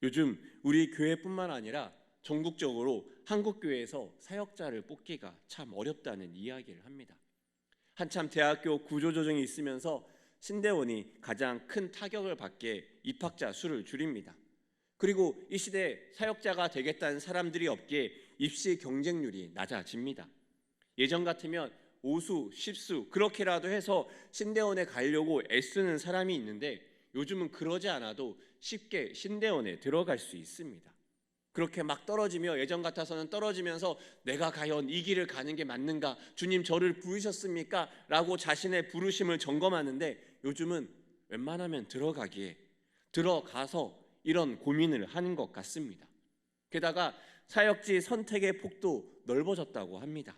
요즘 우리 교회뿐만 아니라 전국적으로 한국교회에서 사역자를 뽑기가 참 어렵다는 이야기를 합니다. 한참 대학교 구조조정이 있으면서 신대원이 가장 큰 타격을 받게 입학자 수를 줄입니다. 그리고 이 시대에 사역자가 되겠다는 사람들이 없기에 입시 경쟁률이 낮아집니다. 예전 같으면 5수, 10수 그렇게라도 해서 신대원에 가려고 애쓰는 사람이 있는데 요즘은 그러지 않아도 쉽게 신대원에 들어갈 수 있습니다. 그렇게 막 떨어지며 예전 같아서는 떨어지면서 내가 과연 이 길을 가는 게 맞는가? 주님 저를 부르셨습니까? 라고 자신의 부르심을 점검하는데 요즘은 웬만하면 들어가서 이런 고민을 하는 것 같습니다. 게다가 사역지 선택의 폭도 넓어졌다고 합니다.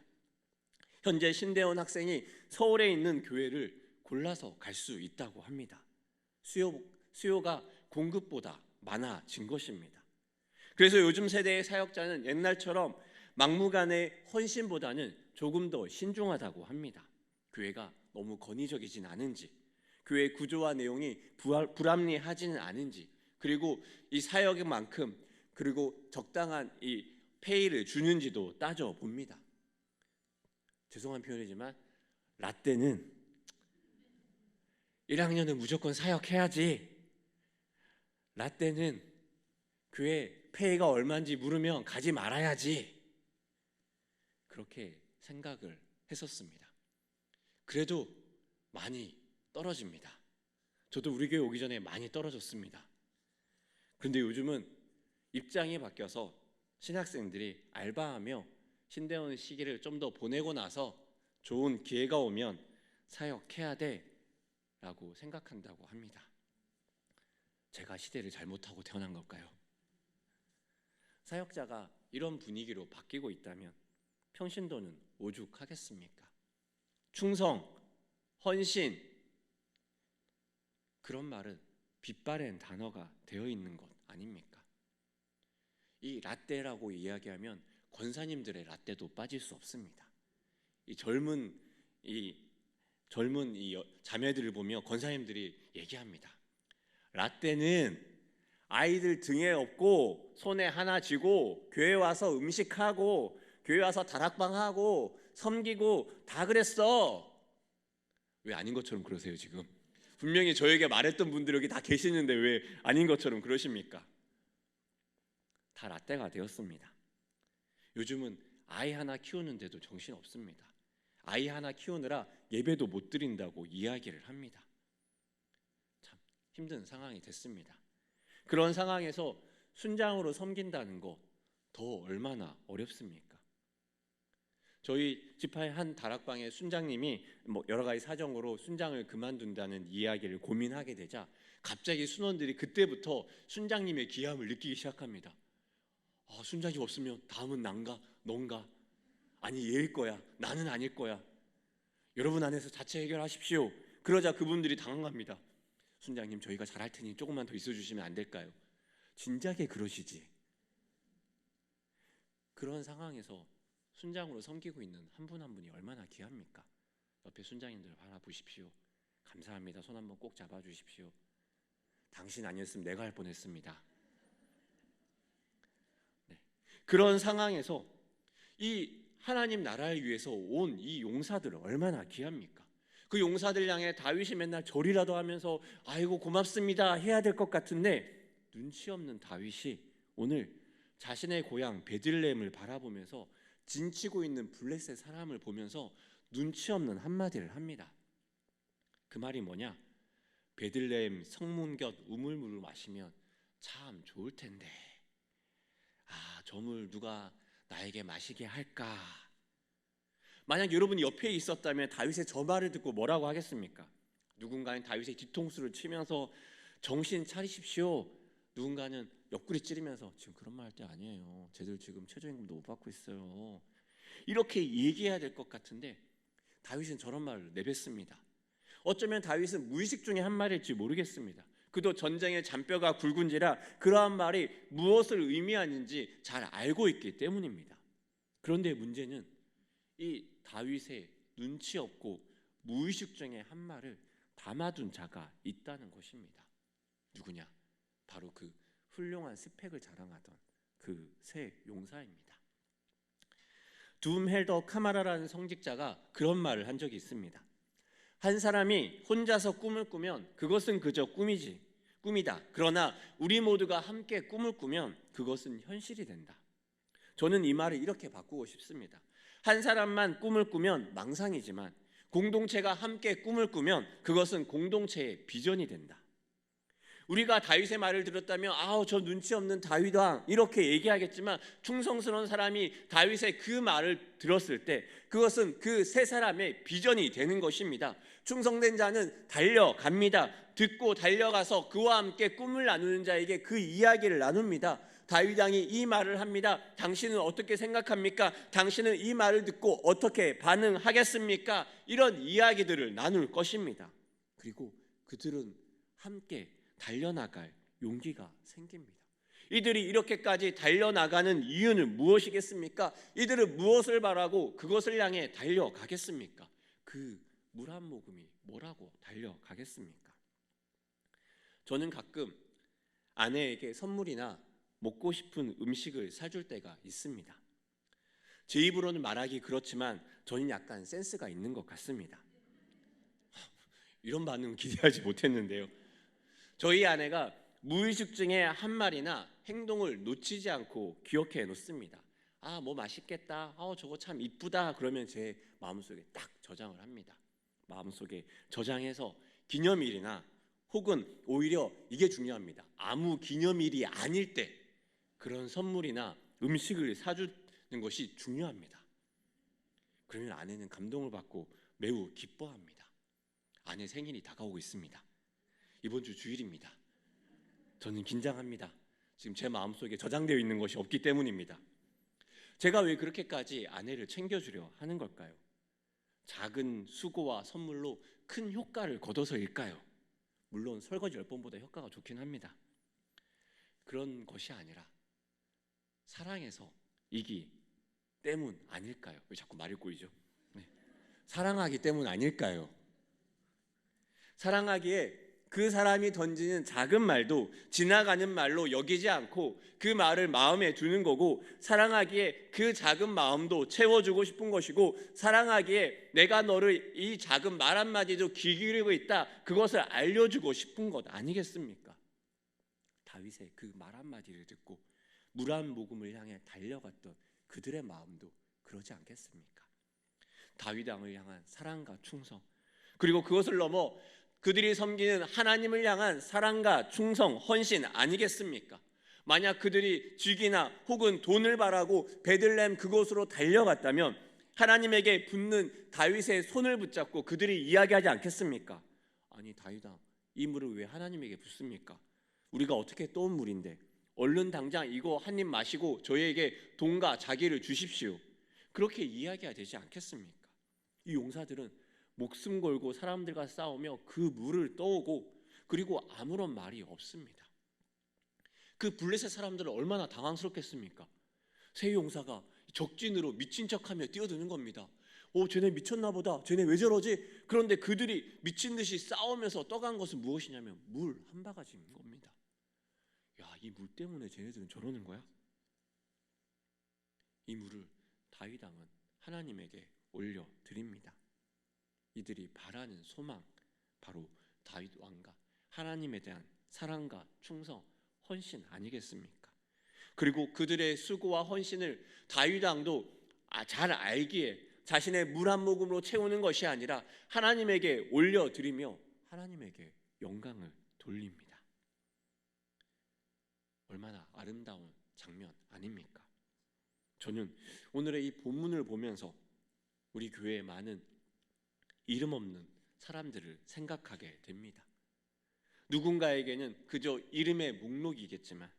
현재 신대원 학생이 서울에 있는 교회를 골라서 갈 수 있다고 합니다. 수요가 공급보다 많아진 것입니다. 그래서 요즘 세대의 사역자는 옛날처럼 막무가내 헌신보다는 조금 더 신중하다고 합니다. 교회가 너무 권위적이진 않은지, 교회 구조와 내용이 불합리하지는 않은지, 그리고 이 사역만큼 그리고 적당한 이 페이를 주는지도 따져봅니다. 죄송한 표현이지만 라떼는 1학년은 무조건 사역해야지, 라떼는 교회 페이가 얼마인지 물으면 가지 말아야지, 그렇게 생각을 했었습니다. 그래도 많이 떨어집니다. 저도 우리 교회 오기 전에 많이 떨어졌습니다. 그런데 요즘은 입장이 바뀌어서 신학생들이 알바하며 신대원 시기를 좀 더 보내고 나서 좋은 기회가 오면 사역해야 돼 라고 생각한다고 합니다. 제가 시대를 잘못하고 태어난 걸까요? 사역자가 이런 분위기로 바뀌고 있다면 평신도는 오죽하겠습니까? 충성, 헌신, 그런 말은 빛바랜 단어가 되어 있는 것 아닙니까? 이 라떼라고 이야기하면 권사님들의 라떼도 빠질 수 없습니다. 이 젊은 자매들을 보며 권사님들이 얘기합니다. 라떼는 아이들 등에 업고 손에 하나 쥐고 교회 와서 음식하고 교회 와서 다락방하고 섬기고 다 그랬어. 왜 아닌 것처럼 그러세요 지금? 분명히 저에게 말했던 분들이 여기 다 계시는데 왜 아닌 것처럼 그러십니까? 다 라떼가 되었습니다. 요즘은 아이 하나 키우는데도 정신 없습니다. 아이 하나 키우느라 예배도 못 드린다고 이야기를 합니다. 참 힘든 상황이 됐습니다. 그런 상황에서 순장으로 섬긴다는 거 더 얼마나 어렵습니까? 저희 지파의 한 다락방의 순장님이 여러 가지 사정으로 순장을 그만둔다는 이야기를 고민하게 되자 갑자기 순원들이 그때부터 순장님의 귀함을 느끼기 시작합니다. 순장이 없으면 다음은 난가? 넌가? 아니 얘일 거야. 나는 아닐 거야. 여러분 안에서 자체 해결하십시오. 그러자 그분들이 당황합니다. 순장님 저희가 잘할 테니 조금만 더 있어주시면 안 될까요? 진작에 그러시지. 그런 상황에서 순장으로 섬기고 있는 한 분 한 분이 얼마나 귀합니까? 옆에 순장님들 바라보십시오. 감사합니다. 손 한번 꼭 잡아주십시오. 당신 아니었으면 내가 할 뻔했습니다. 네. 그런 상황에서 이 하나님 나라를 위해서 온 이 용사들 얼마나 귀합니까? 그 용사들 향해 다윗이 맨날 절이라도 하면서 아이고 고맙습니다 해야 될 것 같은데 눈치 없는 다윗이 오늘 자신의 고향 베들레헴을 바라보면서 진치고 있는 블레셋 사람을 보면서 눈치 없는 한마디를 합니다. 그 말이 뭐냐? 베들레헴 성문 곁 우물물을 마시면 참 좋을 텐데, 저 물 누가 나에게 마시게 할까? 만약 여러분이 옆에 있었다면 다윗의 저 말을 듣고 뭐라고 하겠습니까? 누군가는 다윗의 뒤통수를 치면서 정신 차리십시오. 누군가는 옆구리 찌르면서 지금 그런 말 할 때 아니에요. 쟤들 지금 최저임금도 못 받고 있어요. 이렇게 얘기해야 될 것 같은데 다윗은 저런 말을 내뱉습니다. 어쩌면 다윗은 무의식 중에 한 말일지 모르겠습니다. 그도 전쟁의 잔뼈가 굵은지라 그러한 말이 무엇을 의미하는지 잘 알고 있기 때문입니다. 그런데 문제는 이 다윗의 눈치 없고 무의식 중에 한 말을 담아둔 자가 있다는 것입니다. 누구냐? 바로 그 훌륭한 스펙을 자랑하던 그 새 용사입니다. 둠 헬더 카마라라는 성직자가 그런 말을 한 적이 있습니다. 한 사람이 혼자서 꿈을 꾸면 그것은 그저 꿈이다. 그러나 우리 모두가 함께 꿈을 꾸면 그것은 현실이 된다. 저는 이 말을 이렇게 바꾸고 싶습니다. 한 사람만 꿈을 꾸면 망상이지만 공동체가 함께 꿈을 꾸면 그것은 공동체의 비전이 된다. 우리가 다윗의 말을 들었다면 저 눈치 없는 다윗 왕 이렇게 얘기하겠지만 충성스러운 사람이 다윗의 그 말을 들었을 때 그것은 그 세 사람의 비전이 되는 것입니다. 충성된 자는 달려갑니다. 듣고 달려가서 그와 함께 꿈을 나누는 자에게 그 이야기를 나눕니다. 다윗 왕이 이 말을 합니다. 당신은 어떻게 생각합니까? 당신은 이 말을 듣고 어떻게 반응하겠습니까? 이런 이야기들을 나눌 것입니다. 그리고 그들은 함께 달려나갈 용기가 생깁니다. 이들이 이렇게까지 달려나가는 이유는 무엇이겠습니까? 이들은 무엇을 바라고 그것을 향해 달려가겠습니까? 그 물 한 모금이 뭐라고 달려가겠습니까? 저는 가끔 아내에게 선물이나 먹고 싶은 음식을 사줄 때가 있습니다. 제 입으로는 말하기 그렇지만 저는 약간 센스가 있는 것 같습니다. 이런 반응 기대하지 못했는데요. 저희 아내가 무의식 중에 한 말이나 행동을 놓치지 않고 기억해 놓습니다. 뭐 맛있겠다. 저거 참 이쁘다. 그러면 제 마음속에 딱 저장을 합니다. 마음속에 저장해서 기념일이나 혹은 오히려 이게 중요합니다. 아무 기념일이 아닐 때 그런 선물이나 음식을 사주는 것이 중요합니다. 그러면 아내는 감동을 받고 매우 기뻐합니다. 아내 생일이 다가오고 있습니다. 이번 주 주일입니다. 저는 긴장합니다. 지금 제 마음속에 저장되어 있는 것이 없기 때문입니다. 제가 왜 그렇게까지 아내를 챙겨주려 하는 걸까요? 작은 수고와 선물로 큰 효과를 거둬서일까요? 물론 설거지 10번보다 효과가 좋긴 합니다. 그런 것이 아니라 사랑해서 이기 때문 아닐까요? 왜 자꾸 말이 꼬이죠? 네. 사랑하기 때문 아닐까요? 사랑하기에 그 사람이 던지는 작은 말도 지나가는 말로 여기지 않고 그 말을 마음에 두는 거고, 사랑하기에 그 작은 마음도 채워주고 싶은 것이고, 사랑하기에 내가 너를 이 작은 말 한마디도 귀 기울이고 있다, 그것을 알려주고 싶은 것 아니겠습니까? 다윗의 그 말 한마디를 듣고 물 한 모금을 향해 달려갔던 그들의 마음도 그러지 않겠습니까? 다윗 왕을 향한 사랑과 충성, 그리고 그것을 넘어 그들이 섬기는 하나님을 향한 사랑과 충성, 헌신 아니겠습니까? 만약 그들이 직이나 혹은 돈을 바라고 베들레헴 그곳으로 달려갔다면 하나님에게 붙는 다윗의 손을 붙잡고 그들이 이야기하지 않겠습니까? 아니 다윗아, 이 물을 왜 하나님에게 붓습니까? 우리가 어떻게 떠온 물인데 얼른 당장 이거 한 입 마시고 저희에게 돈과 자기를 주십시오. 그렇게 이야기가 되지 않겠습니까? 이 용사들은 목숨 걸고 사람들과 싸우며 그 물을 떠오고 그리고 아무런 말이 없습니다. 그 블레셋 사람들은 얼마나 당황스럽겠습니까? 세 용사가 적진으로 미친 척하며 뛰어드는 겁니다. 쟤네 미쳤나 보다. 쟤네 왜 저러지? 그런데 그들이 미친 듯이 싸우면서 떠간 것은 무엇이냐면 물 한 바가지인 겁니다. 이 물 때문에 쟤네들은 저러는 거야? 이 물을 다윗 왕은 하나님에게 올려드립니다. 이들이 바라는 소망, 바로 다윗 왕과 하나님에 대한 사랑과 충성, 헌신 아니겠습니까? 그리고 그들의 수고와 헌신을 다윗 왕도 잘 알기에 자신의 물 한 모금으로 채우는 것이 아니라 하나님에게 올려드리며 하나님에게 영광을 돌립니다. 얼마나 아름다운 장면 아닙니까? 저는 오늘의 이 본문을 보면서 우리 교회에 많은 이름 없는 사람들을 생각하게 됩니다. 누군가에게는 그저 이름의 목록이겠지만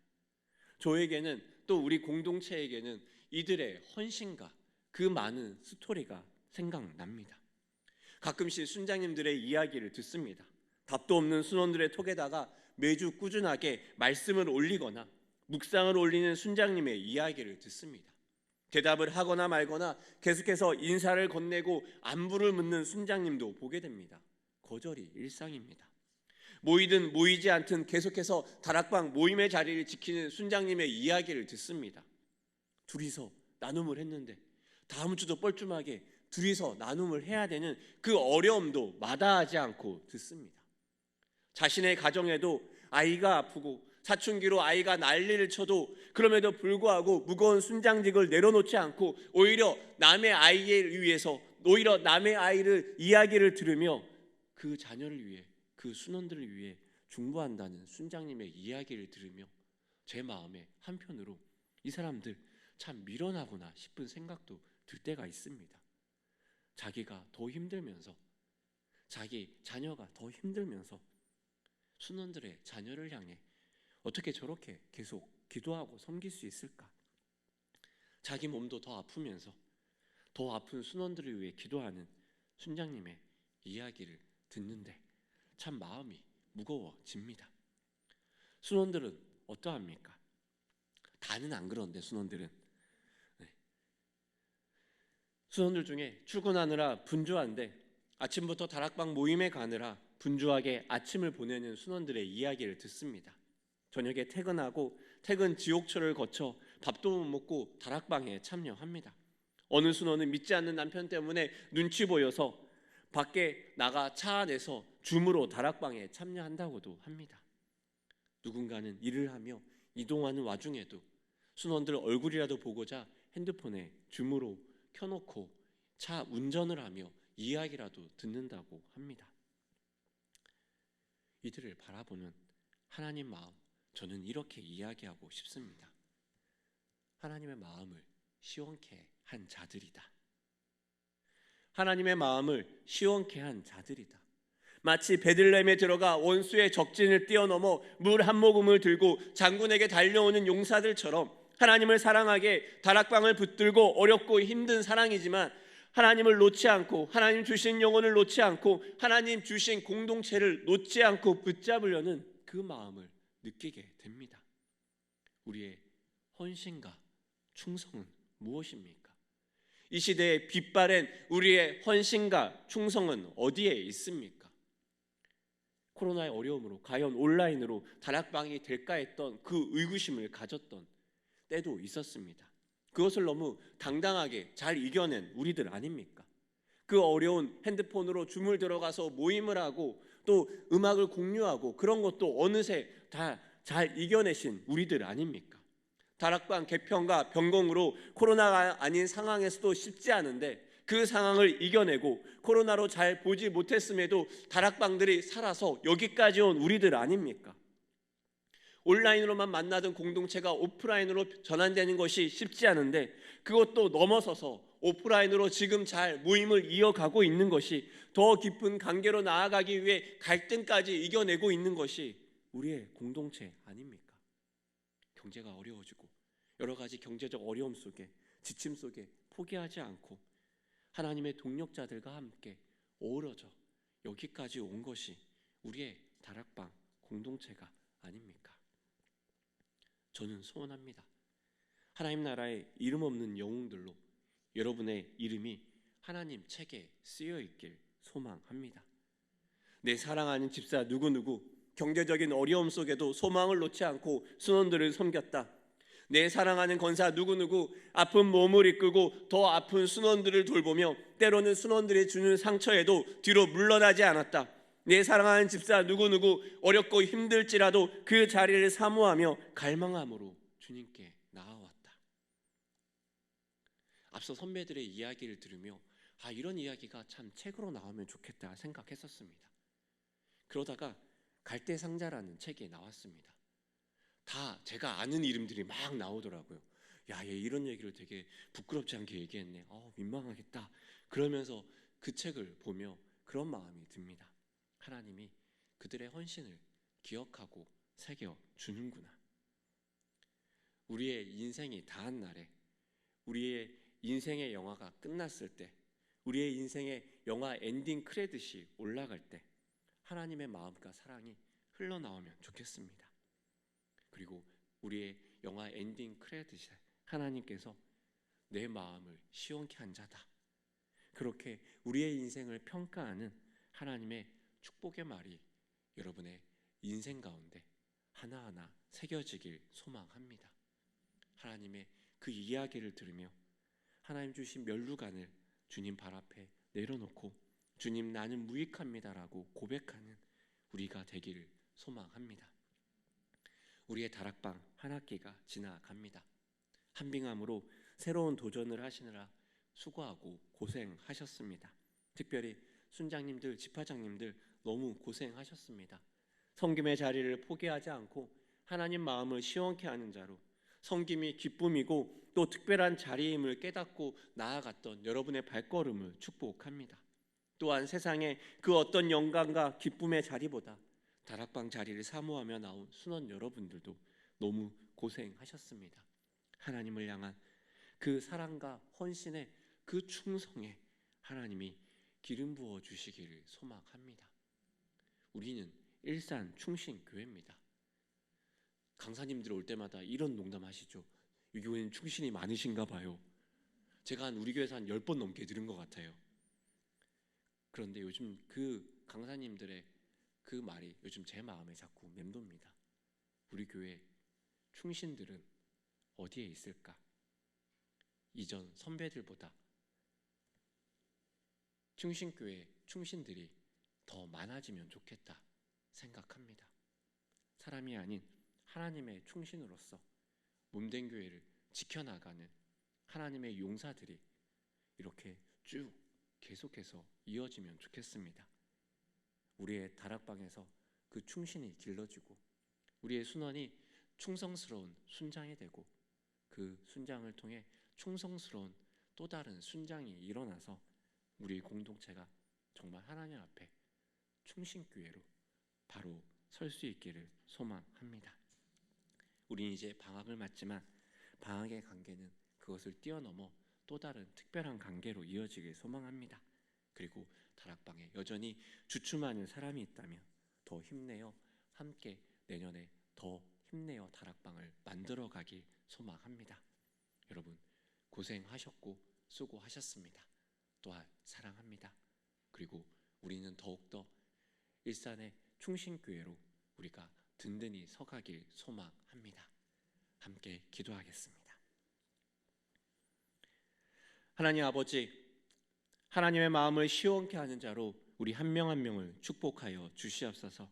저에게는 또 우리 공동체에게는 이들의 헌신과 그 많은 스토리가 생각납니다. 가끔씩 순장님들의 이야기를 듣습니다. 답도 없는 순원들의 톡에다가 매주 꾸준하게 말씀을 올리거나 묵상을 올리는 순장님의 이야기를 듣습니다. 대답을 하거나 말거나 계속해서 인사를 건네고 안부를 묻는 순장님도 보게 됩니다. 거절이 일상입니다. 모이든 모이지 않든 계속해서 다락방 모임의 자리를 지키는 순장님의 이야기를 듣습니다. 둘이서 나눔을 했는데 다음 주도 뻘쭘하게 둘이서 나눔을 해야 되는 그 어려움도 마다하지 않고 듣습니다. 자신의 가정에도 아이가 아프고 사춘기로 아이가 난리를 쳐도 그럼에도 불구하고 무거운 순장직을 내려놓지 않고 오히려 남의 아이를 위해서 오히려 남의 아이를 이야기를 들으며 그 자녀를 위해 그 순원들을 위해 중보한다는 순장님의 이야기를 들으며 제 마음에 한편으로 이 사람들 참 미련하구나 싶은 생각도 들 때가 있습니다. 자기가 더 힘들면서 자기 자녀가 더 힘들면서 순원들의 자녀를 향해 어떻게 저렇게 계속 기도하고 섬길 수 있을까? 자기 몸도 더 아프면서 더 아픈 순원들을 위해 기도하는 순장님의 이야기를 듣는데 참 마음이 무거워집니다. 순원들은 어떠합니까? 다는 안 그런데 순원들은 순원들 중에 출근하느라 분주한데 아침부터 다락방 모임에 가느라 분주하게 아침을 보내는 순원들의 이야기를 듣습니다. 저녁에 퇴근하고 퇴근 지옥철을 거쳐 밥도 못 먹고 다락방에 참여합니다. 어느 순원은 믿지 않는 남편 때문에 눈치 보여서 밖에 나가 차 안에서 줌으로 다락방에 참여한다고도 합니다. 누군가는 일을 하며 이동하는 와중에도 순원들 얼굴이라도 보고자 핸드폰에 줌으로 켜놓고 차 운전을 하며 이야기라도 듣는다고 합니다. 이들을 바라보는 하나님 마음, 저는 이렇게 이야기하고 싶습니다. 하나님의 마음을 시원케 한 자들이다. 하나님의 마음을 시원케 한 자들이다. 마치 베들레헴에 들어가 원수의 적진을 뛰어넘어 물 한 모금을 들고 장군에게 달려오는 용사들처럼 하나님을 사랑하게 다락방을 붙들고 어렵고 힘든 사랑이지만 하나님을 놓지 않고 하나님 주신 영혼을 놓지 않고 하나님 주신 공동체를 놓지 않고 붙잡으려는 그 마음을 느끼게 됩니다. 우리의 헌신과 충성은 무엇입니까? 이 시대에 빛바랜 우리의 헌신과 충성은 어디에 있습니까? 코로나의 어려움으로 과연 온라인으로 다락방이 될까 했던 그 의구심을 가졌던 때도 있었습니다. 그것을 너무 당당하게 잘 이겨낸 우리들 아닙니까? 그 어려운 핸드폰으로 줌을 들어가서 모임을 하고 또 음악을 공유하고 그런 것도 어느새 다 잘 이겨내신 우리들 아닙니까? 다락방 개편과 변공으로 코로나가 아닌 상황에서도 쉽지 않은데 그 상황을 이겨내고 코로나로 잘 보지 못했음에도 다락방들이 살아서 여기까지 온 우리들 아닙니까? 온라인으로만 만나던 공동체가 오프라인으로 전환되는 것이 쉽지 않은데 그것도 넘어서서 오프라인으로 지금 잘 모임을 이어가고 있는 것이 더 깊은 관계로 나아가기 위해 갈등까지 이겨내고 있는 것이 우리의 공동체 아닙니까? 경제가 어려워지고 여러 가지 경제적 어려움 속에 지침 속에 포기하지 않고 하나님의 동력자들과 함께 어우러져 여기까지 온 것이 우리의 다락방 공동체가 아닙니까? 저는 소원합니다. 하나님 나라의 이름 없는 영웅들로 여러분의 이름이 하나님 책에 쓰여 있길 소망합니다. 내 사랑하는 집사 누구누구 경제적인 어려움 속에도 소망을 놓지 않고 순원들을 섬겼다. 내 사랑하는 권사 누구누구 아픈 몸을 이끌고 더 아픈 순원들을 돌보며 때로는 순원들이 주는 상처에도 뒤로 물러나지 않았다. 내 사랑하는 집사 누구누구 어렵고 힘들지라도 그 자리를 사모하며 갈망함으로 주님께 나아왔다. 앞서 선배들의 이야기를 들으며 이런 이야기가 참 책으로 나오면 좋겠다 생각했었습니다. 그러다가 갈대상자라는 책이 나왔습니다. 다 제가 아는 이름들이 막 나오더라고요. 야, 얘 이런 얘기를 되게 부끄럽지 않게 얘기했네. 민망하겠다. 그러면서 그 책을 보며 그런 마음이 듭니다. 하나님이 그들의 헌신을 기억하고 새겨 주는구나. 우리의 인생이 다한 날에, 우리의 인생의 영화가 끝났을 때, 우리의 인생의 영화 엔딩 크레딧이 올라갈 때 하나님의 마음과 사랑이 흘러나오면 좋겠습니다. 그리고 우리의 영화 엔딩 크레딧에 하나님께서 내 마음을 시원케 한 자다, 그렇게 우리의 인생을 평가하는 하나님의 축복의 말이 여러분의 인생 가운데 하나하나 새겨지길 소망합니다. 하나님의 그 이야기를 들으며 하나님 주신 면류관을 주님 발 앞에 내려놓고 주님, 나는 무익합니다라고 고백하는 우리가 되기를 소망합니다. 우리의 다락방 한 학기가 지나갑니다. 한빙함으로 새로운 도전을 하시느라 수고하고 고생하셨습니다. 특별히 순장님들, 집화장님들 너무 고생하셨습니다. 섬김의 자리를 포기하지 않고 하나님 마음을 시원케 하는 자로 섬김이 기쁨이고 또 특별한 자리임을 깨닫고 나아갔던 여러분의 발걸음을 축복합니다. 또한 세상에 그 어떤 영광과 기쁨의 자리보다 다락방 자리를 사모하며 나온 순원 여러분들도 너무 고생하셨습니다. 하나님을 향한 그 사랑과 헌신의 그 충성에 하나님이 기름 부어 주시기를 소망합니다. 우리는 일산 충신교회입니다. 강사님들 올 때마다 이런 농담하시죠. 이 교회는 충신이 많으신가 봐요. 제가 우리 교회에서 한 10번 넘게 들은 것 같아요. 그런데 요즘 그 강사님들의 그 말이 요즘 제 마음에 자꾸 맴돕니다. 우리 교회 충신들은 어디에 있을까? 이전 선배들보다 충신교회 충신들이 더 많아지면 좋겠다 생각합니다. 사람이 아닌 하나님의 충신으로서 몸된 교회를 지켜나가는 하나님의 용사들이 이렇게 쭉 계속해서 이어지면 좋겠습니다. 우리의 다락방에서 그 충신이 길러지고 우리의 순원이 충성스러운 순장이 되고 그 순장을 통해 충성스러운 또 다른 순장이 일어나서 우리 공동체가 정말 하나님 앞에 충신교회로 바로 설 수 있기를 소망합니다. 우린 이제 방학을 맞지만 방학의 관계는 그것을 뛰어넘어 또 다른 특별한 관계로 이어지길 소망합니다. 그리고 다락방에 여전히 주춤하는 사람이 있다면 더 힘내어 함께 내년에 더 힘내어 다락방을 만들어가길 소망합니다. 여러분 고생하셨고 수고하셨습니다. 또한 사랑합니다. 그리고 우리는 더욱더 일산의 충신교회로 우리가 든든히 서가길 소망합니다. 함께 기도하겠습니다. 하나님 아버지, 하나님의 마음을 시원케 하는 자로 우리 한 명 한 명을 축복하여 주시옵소서.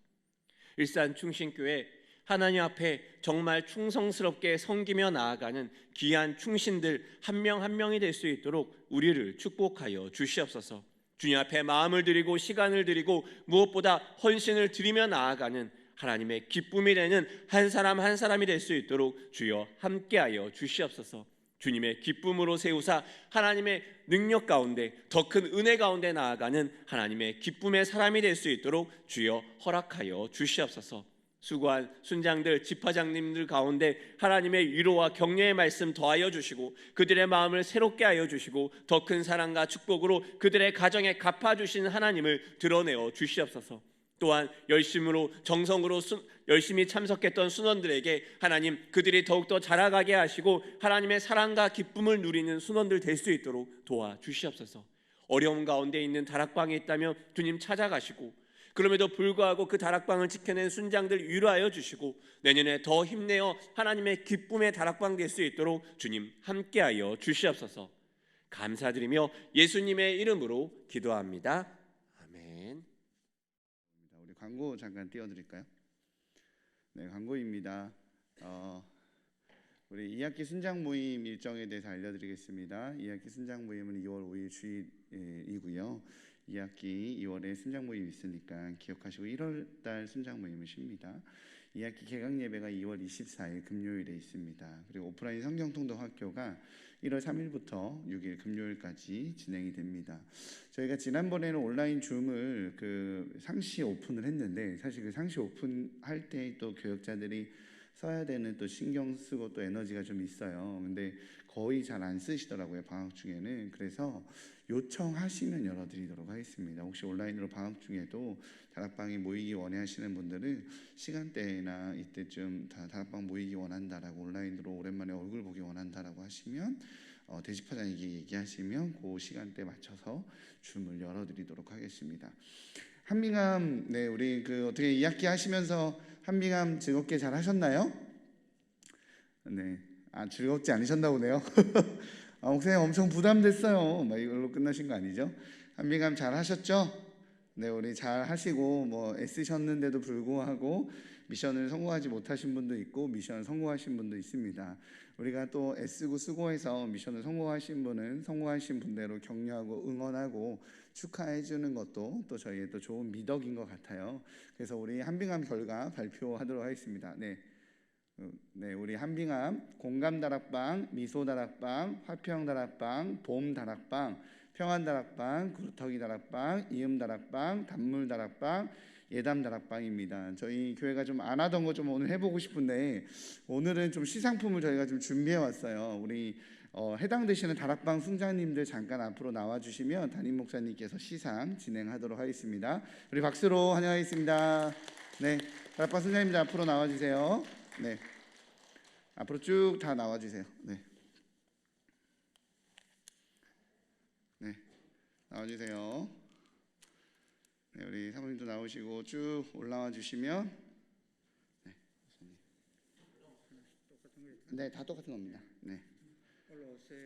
일산 충신교회 하나님 앞에 정말 충성스럽게 섬기며 나아가는 귀한 충신들 한 명 한 명이 될 수 있도록 우리를 축복하여 주시옵소서. 주님 앞에 마음을 드리고 시간을 드리고 무엇보다 헌신을 드리며 나아가는 하나님의 기쁨이 되는 한 사람 한 사람이 될 수 있도록 주여 함께하여 주시옵소서. 주님의 기쁨으로 세우사 하나님의 능력 가운데 더 큰 은혜 가운데 나아가는 하나님의 기쁨의 사람이 될 수 있도록 주여 허락하여 주시옵소서. 수고한 순장들, 집화장님들 가운데 하나님의 위로와 격려의 말씀 더하여 주시고 그들의 마음을 새롭게 하여 주시고 더 큰 사랑과 축복으로 그들의 가정에 갚아주신 하나님을 드러내어 주시옵소서. 또한 열심으로 정성으로 열심히 참석했던 순원들에게 하나님 그들이 더욱더 자라가게 하시고 하나님의 사랑과 기쁨을 누리는 순원들 될 수 있도록 도와주시옵소서. 어려움 가운데 있는 다락방에 있다면 주님 찾아가시고 그럼에도 불구하고 그 다락방을 지켜낸 순장들 위로하여 주시고 내년에 더 힘내어 하나님의 기쁨의 다락방 될 수 있도록 주님 함께하여 주시옵소서. 감사드리며 예수님의 이름으로 기도합니다. 아멘. 우리 광고 잠깐 띄워드릴까요? 네, 광고입니다. 우리 2학기 순장 모임 일정에 대해서 알려드리겠습니다. 2학기 순장 모임은 2월 5일 주일이고요. 2학기 2월에 순장 모임 있으니까 기억하시고 1월달 순장 모임을 쉽니다. 2학기 개강 예배가 2월 24일 금요일에 있습니다. 그리고 오프라인 성경통독 학교가 1월 3일부터 6일 금요일까지 진행이 됩니다. 저희가 지난번에는 온라인 줌을 상시 오픈을 했는데 사실 그 상시 오픈할 때 또 교역자들이 써야 되는 또 신경 쓰고 또 에너지가 좀 있어요. 근데 거의 잘 안 쓰시더라고요, 방학 중에는. 그래서 요청하시면 열어드리도록 하겠습니다. 혹시 온라인으로 방학 중에도 다락방에 모이기 원하시는 분들은 시간대나 이때쯤 다락방 모이기 원한다라고 온라인으로 오랜만에 얼굴 보기 원한다라고 하시면 대시파장에게 얘기하시면 그 시간대 맞춰서 줌을 열어드리도록 하겠습니다. 한빙암, 네, 우리 어떻게 2학기 하시면서 한빙암 즐겁게 잘 하셨나요? 네, 즐겁지 않으셨나 보네요. 목사님 엄청 부담됐어요. 이걸로 끝나신 거 아니죠? 한빙암 잘 하셨죠? 네, 우리 잘 하시고 애쓰셨는데도 불구하고 미션을 성공하지 못하신 분도 있고 미션을 성공하신 분도 있습니다. 우리가 또 애쓰고 수고해서 미션을 성공하신 분은 성공하신 분대로 격려하고 응원하고 축하해 주는 것도 또 저희의 또 좋은 미덕인 것 같아요. 그래서 우리 한빙암 결과 발표하도록 하겠습니다. 네, 우리 한빙암 공감다락방, 미소다락방, 화평다락방, 봄다락방, 평안다락방, 구루터기다락방, 이음다락방, 단물다락방, 예담다락방입니다. 저희 교회가 좀 안 하던 거 좀 오늘 해보고 싶은데 오늘은 좀 시상품을 저희가 좀 준비해 왔어요. 우리 해당되시는 다락방 순장님들 잠깐 앞으로 나와주시면 담임 목사님께서 시상 진행하도록 하겠습니다. 우리 박수로 환영하겠습니다. 네, 다락방 순장님들 앞으로 나와주세요. 네, 앞으로 쭉 다 나와주세요. 네, 나와주세요. 네, 우리 사모님도 나오시고 쭉 올라와 주시면 네, 다 똑같은 겁니다. 네,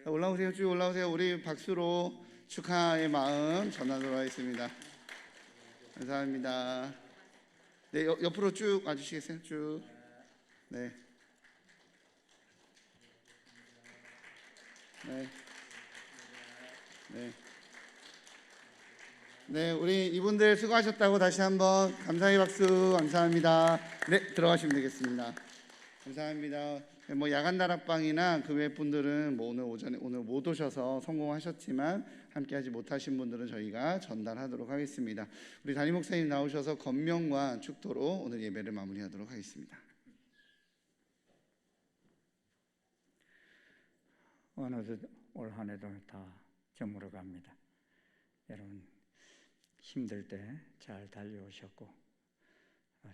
올라오세요. 쭉 올라오세요. 우리 박수로 축하의 마음 전하도록 하겠습니다. 감사합니다. 네, 옆으로 쭉 와주시겠어요? 쭉. 네. 네. 네. 네, 우리 이분들 수고하셨다고 다시 한번 감사의 박수. 감사합니다. 네, 들어가시면 되겠습니다. 감사합니다. 야간 다락방이나 그 외 분들은 오늘 못 오셔서 성공하셨지만 함께하지 못하신 분들은 저희가 전달하도록 하겠습니다. 우리 담임 목사님 나오셔서 권명과 축도로 오늘 예배를 마무리하도록 하겠습니다. 어느덧 올 한 해도 다 저물어 갑니다. 여러분 힘들 때 잘 달려오셨고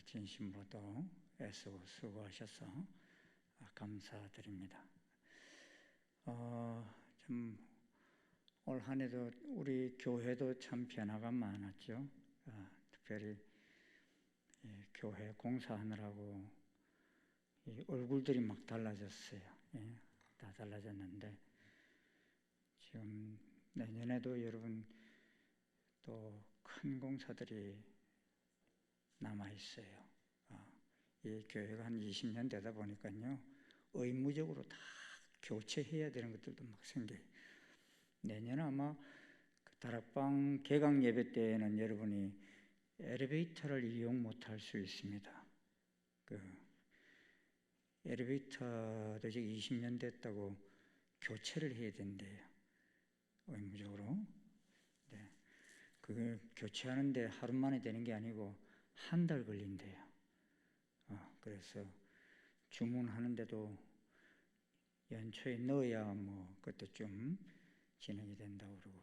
진심으로 또 애쓰고 수고하셔서 감사드립니다. 참 올 한 해도 우리 교회도 참 변화가 많았죠. 특별히 교회 공사하느라고 얼굴들이 막 달라졌어요. 다 달라졌는데 지금 내년에도 여러분 또 큰 공사들이 남아 있어요. 이 교회가 한 20년 되다 보니까요 의무적으로 다 교체해야 되는 것들도 막 생겨요. 내년 아마 그 다락방 개강 예배 때에는 여러분이 엘리베이터를 이용 못할 수 있습니다. 엘리베이터도 이제 20년 됐다고 교체를 해야 된대요. 의무적으로. 네. 그걸 교체하는데 하루 만에 되는 게 아니고 한 달 걸린대요. 그래서 주문하는데도 연초에 넣어야 그것도 좀 진행이 된다고 그러고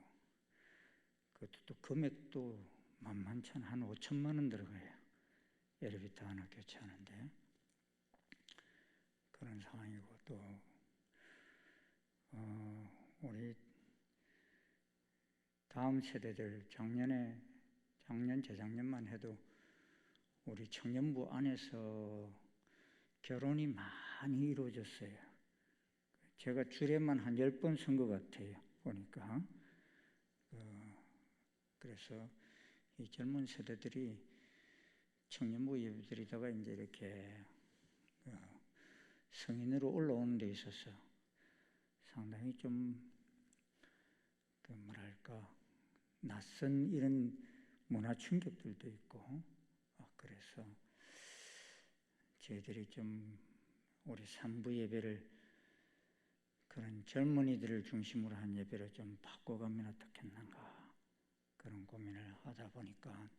그것도 또 금액도 만만찮아. 한 5천만 원 들어가요. 엘리베이터 하나 교체하는데. 그런 상황이고 또 우리 다음 세대들 작년 재작년만 해도 우리 청년부 안에서 결혼이 많이 이루어졌어요. 제가 주례만 한 10번 쓴 것 같아요. 보니까 그래서 이 젊은 세대들이 청년부 예배드리다가 이제 이렇게 성인으로 올라오는 데 있어서 상당히 좀 뭐랄까 낯선 이런 문화 충격들도 있고, 그래서 저희들이 좀 우리 산부 예배를 그런 젊은이들을 중심으로 한 예배를 좀 바꿔가면 어떻겠는가, 그런 고민을 하다 보니까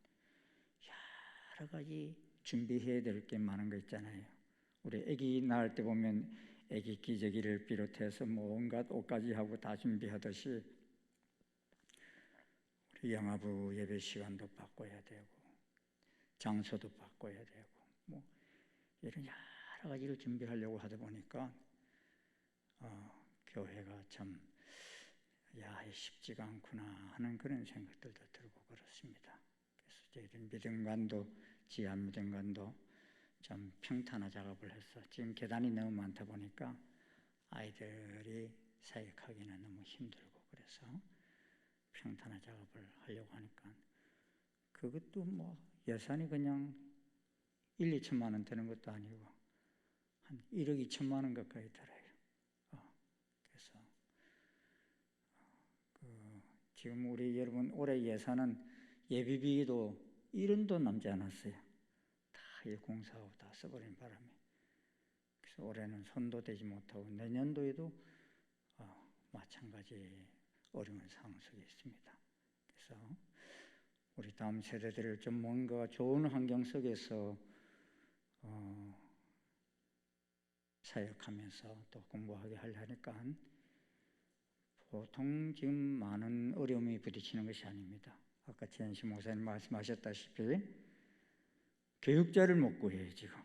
여러 가지 준비해야 될 게 많은 거 있잖아요. 우리 아기 낳을 때 보면 아기 기저귀를 비롯해서 뭐 온갖 옷까지 하고 다 준비하듯이 우리 영아부 예배 시간도 바꿔야 되고 장소도 바꿔야 되고 뭐 이런 여러 가지를 준비하려고 하다 보니까 교회가 참 쉽지가 않구나 하는 그런 생각들도 들고 그렇습니다. 그래서 저희들 믿음관도 지하 믿음관도 좀 평탄화 작업을 해서 지금 계단이 너무 많다 보니까 아이들이 사역하기는 너무 힘들고, 그래서 평탄화 작업을 하려고 하니까 그것도 뭐 예산이 그냥 1, 2천만 원 되는 것도 아니고 한 1억 2천만 원 가까이 들어요. 그래서 지금 우리 여러분 올해 예산은 예비비도 1원도 남지 않았어요. 다 이 공사하고 다 써버린 바람에. 그래서 올해는 손도 대지 못하고 내년도에도 마찬가지 어려운 상황 속에 있습니다. 그래서 우리 다음 세대들을 좀 뭔가 좋은 환경 속에서 사역하면서 또 공부하게 하려니까 보통 지금 많은 어려움이 부딪히는 것이 아닙니다. 아까 최현식 목사님 말씀하셨다시피 교육자를 못 구해요. 지금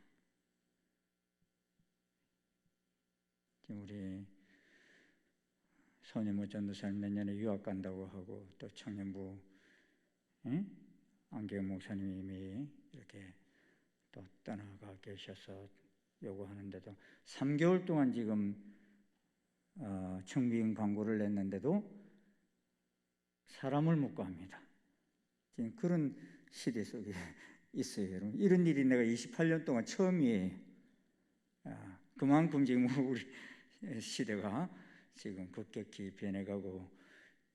우리 손혜모 전도사님 내년에 유학 간다고 하고, 또 청년부 안계영 목사님이 이렇게 또 떠나가 계셔서 요구하는데도 3개월 동안 지금 청비인 광고를 냈는데도 사람을 못 구합니다. 지금 그런 시대 속에 있어요, 여러분. 이런 일이 내가 28년 동안 처음이에요. 그만큼 지금 우리 시대가 지금 급격히 변해가고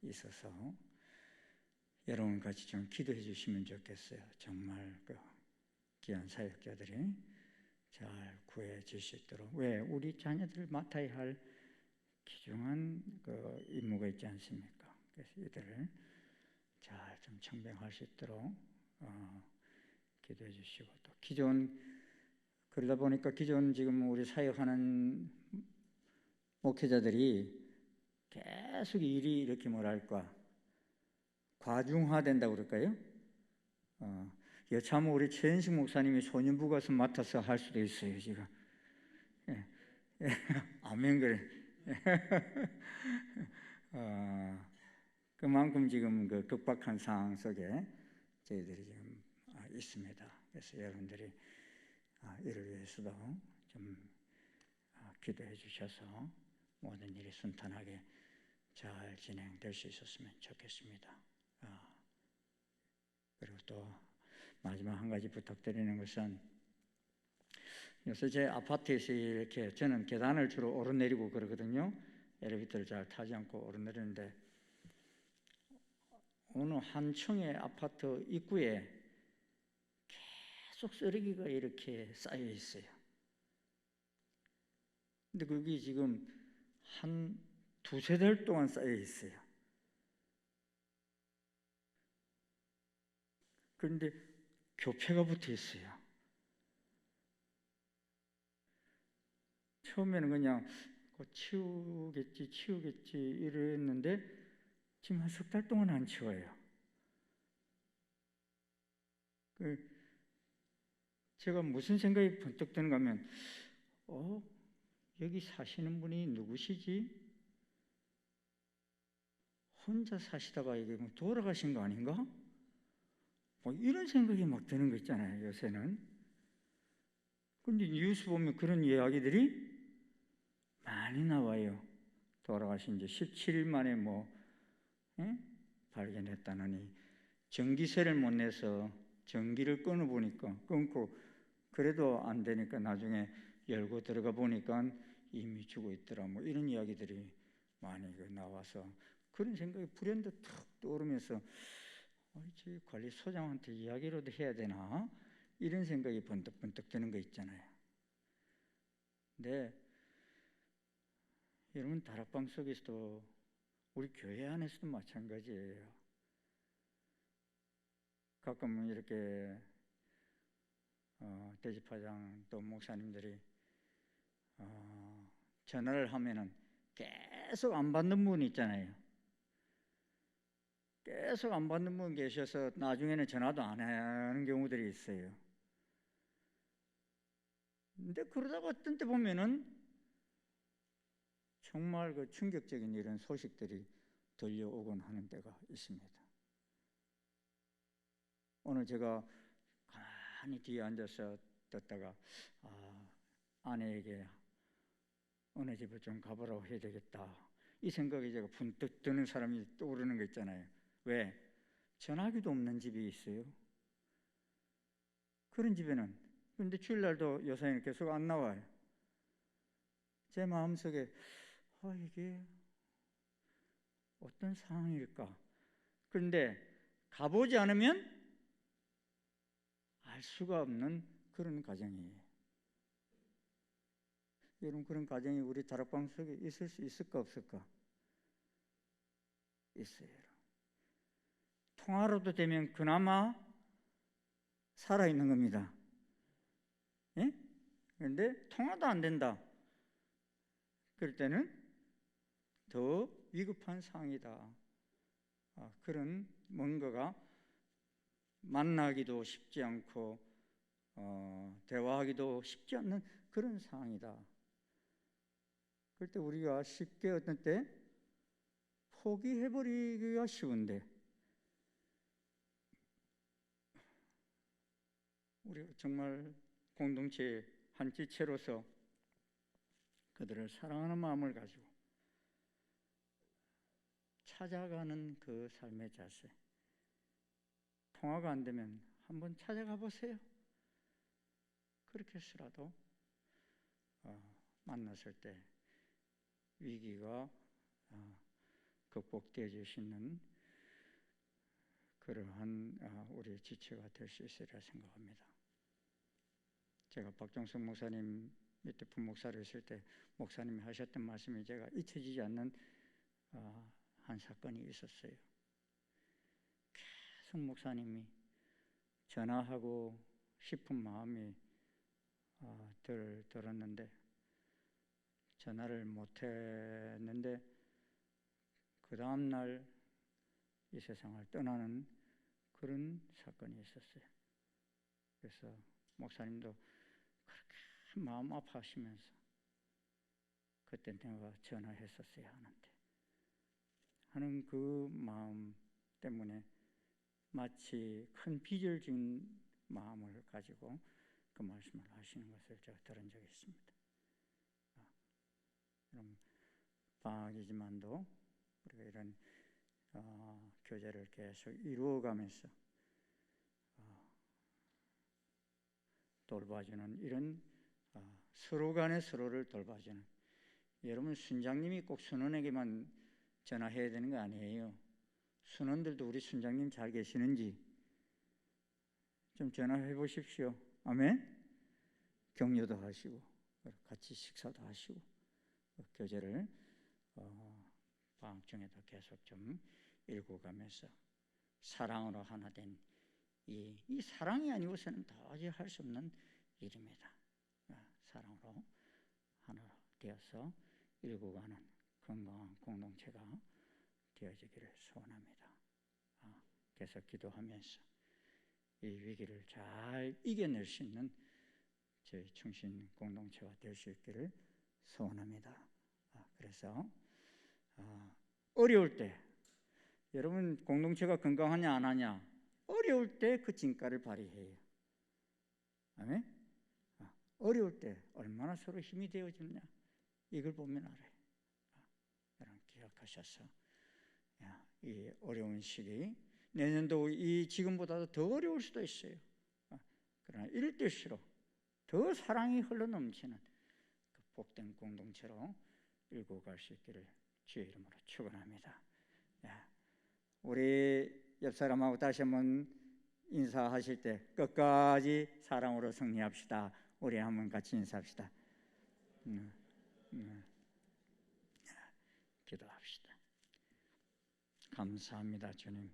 있어서 여러분 같이 좀 기도해 주시면 좋겠어요. 정말 그 귀한 사역자들이 잘 구해질 수 있도록. 왜? 우리 자녀들을 맡아야 할 귀중한 그 임무가 있지 않습니까? 그래서 이들을 잘 좀 청병할 수 있도록 기도해 주시고, 또 기존 그러다 보니까 기존 지금 우리 사역하는 목회자들이 계속 일이 이렇게 뭐랄까 과중화된다고 그럴까요? 여차하면 우리 최현식 목사님이 소년부 가서 맡아서 할 수도 있어요, 지금. 아멘, 그래. 그만큼 지금 그 급박한 상황 속에 저희들이 지금 있습니다. 그래서 여러분들이 이를 위해서도 좀 기도해 주셔서 모든 일이 순탄하게 잘 진행될 수 있었으면 좋겠습니다. 그리고 또 마지막 한 가지 부탁드리는 것은, 요새 제 아파트에서 이렇게 저는 계단을 주로 오르내리고 그러거든요. 엘리베이터를 잘 타지 않고 오르내리는데, 어느 한 층의 아파트 입구에 계속 쓰레기가 이렇게 쌓여 있어요. 근데 그게 지금 한 두세 달 동안 쌓여 있어요. 그런데 교패가 붙어 있어요. 처음에는 그냥 치우겠지 이랬는데 지금 한 석 달 동안 안 치워요. 제가 무슨 생각이 번뜩 드는가 하면 여기 사시는 분이 누구시지? 혼자 사시다가 이게 뭐 돌아가신 거 아닌가? 뭐 이런 생각이 막 드는 거 있잖아요, 요새는. 근데 뉴스 보면 그런 이야기들이 많이 나와요. 돌아가신 지 17일 만에 발견했다느니, 전기세를 못 내서 전기를 끊어보니까 끊고, 그래도 안 되니까 나중에 열고 들어가 보니까 이미 죽어 있더라. 뭐 이런 이야기들이 많이 나와서 그런 생각이 불현듯 탁 떠오르면서 저 관리소장한테 이야기라도 해야 되나? 이런 생각이 번뜩번뜩 드는 거 있잖아요. 근데 여러분, 다락방 속에서도 우리 교회 안에서도 마찬가지예요. 가끔은 이렇게 대집화장 또 목사님들이 전화를 하면은 계속 안 받는 분 있잖아요. 계속 안 받는 분 계셔서 나중에는 전화도 안 하는 경우들이 있어요. 근데 그러다가 어떤 때 보면은 정말 그 충격적인 이런 소식들이 들려오곤 하는 때가 있습니다. 오늘 제가 가만히 뒤에 앉아서 듣다가 아내에게 어느 집을 좀 가보라고 해야 되겠다, 이 생각이 제가 분뜩 드는 사람이 떠오르는 거 있잖아요. 왜? 전화기도 없는 집이 있어요. 그런 집에는, 그런데 주일날도 여사님이 계속 안 나와요. 제 마음속에 이게 어떤 상황일까? 그런데 가보지 않으면 알 수가 없는 그런 가정이에요. 여러분, 그런 가정이 우리 다락방 속에 있을 수 있을까 없을까? 있어요. 통화로도 되면 그나마 살아있는 겁니다. 예? 그런데 통화도 안 된다. 그럴 때는 더 위급한 상황이다. 그런 뭔가가 만나기도 쉽지 않고 대화하기도 쉽지 않는 그런 상황이다. 그럴 때 우리가 쉽게 어떤 때 포기해버리기가 쉬운데, 우리가 정말 공동체 한 지체로서 그들을 사랑하는 마음을 가지고 찾아가는 그 삶의 자세, 통화가 안 되면 한번 찾아가 보세요. 그렇게 해서라도 만났을 때 위기가 극복되어질 수 있는 그러한 우리의 지체가 될 수 있으리라 생각합니다. 제가 박정석 목사님 밑에 부목사로 있을 때 목사님이 하셨던 말씀이 제가 잊혀지지 않는 한 사건이 있었어요. 계속 목사님이 전화하고 싶은 마음이 들었는데 전화를 못했는데 그 다음날 이 세상을 떠나는 그런 사건이 있었어요. 그래서 목사님도 그렇게 마음 아파하시면서 그때 내가 전화했었어야 하는데 하는 그 마음 때문에 마치 큰 빚을 진 마음을 가지고 그 말씀을 하시는 것을 제가 들은 적이 있습니다. 그럼 방학이지만도 우리가 이런 교제를 계속 이루어가면서 돌봐주는 이런 서로 간에 서로를 돌봐주는, 여러분 순장님이 꼭 순원에게만 전화해야 되는 거 아니에요. 순원들도 우리 순장님 잘 계시는지 좀 전화해 보십시오. 아멘. 격려도 하시고 같이 식사도 하시고 교제를 방학 중에도 계속 좀 읽어가면서 사랑으로 하나 된 이 사랑이 아니고서는 도저히 할 수 없는 일입니다. 사랑으로 하나 되어서 읽어가는 건강한 공동체가 되어지기를 소원합니다. 계속 기도하면서 이 위기를 잘 이겨낼 수 있는 저희 충신 공동체가 될 수 있기를 소원합니다. 그래서 어려울 때, 여러분 공동체가 건강하냐 안 하냐, 어려울 때 그 진가를 발휘해요. 아멘? 어려울 때 얼마나 서로 힘이 되어주느냐, 이걸 보면 알아요. 여러분 기억하셔서 이 어려운 시기, 내년도 이 지금보다도 더 어려울 수도 있어요. 그러나 이럴 때일수록 더 사랑이 흘러넘치는 복된 공동체로 일구 갈 수 있기를 주의 이름으로 축원합니다. 우리 옆 사람하고 다시 한번 인사하실 때 끝까지 사랑으로 승리합시다. 우리 한번 같이 인사합시다. 기도합시다. 감사합니다, 주님.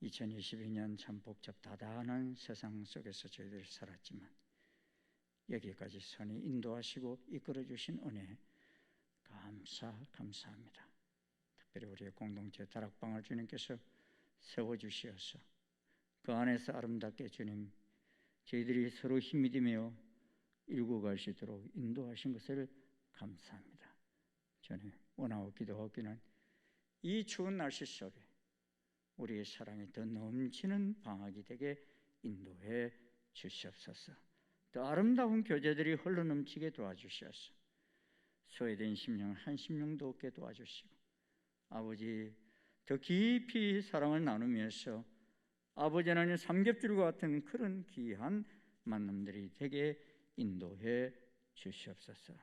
2022년 참 복잡다단한 세상 속에서 저희들이 살았지만 여기까지 선히 인도하시고 이끌어 주신 은혜 감사합니다. 특별히 우리의 공동체 다락방을 주님께서 세워주시어서 그 안에서 아름답게 주님 저희들이 서로 힘이 되며 일구 갈 수 있도록 인도하신 것을 감사합니다. 주님 원하고 기도하기는 이 추운 날씨 속에 우리의 사랑이 더 넘치는 방학이 되게 인도해 주시옵소서. 더 아름다운 교제들이 흘러넘치게 도와주시옵소서. 소외된 심령 한 심령도 없게 도와주시고 아버지 더 깊이 사랑을 나누면서 아버지 하나님 삼겹줄과 같은 그런 귀한 만남들이 되게 인도해 주시옵소서.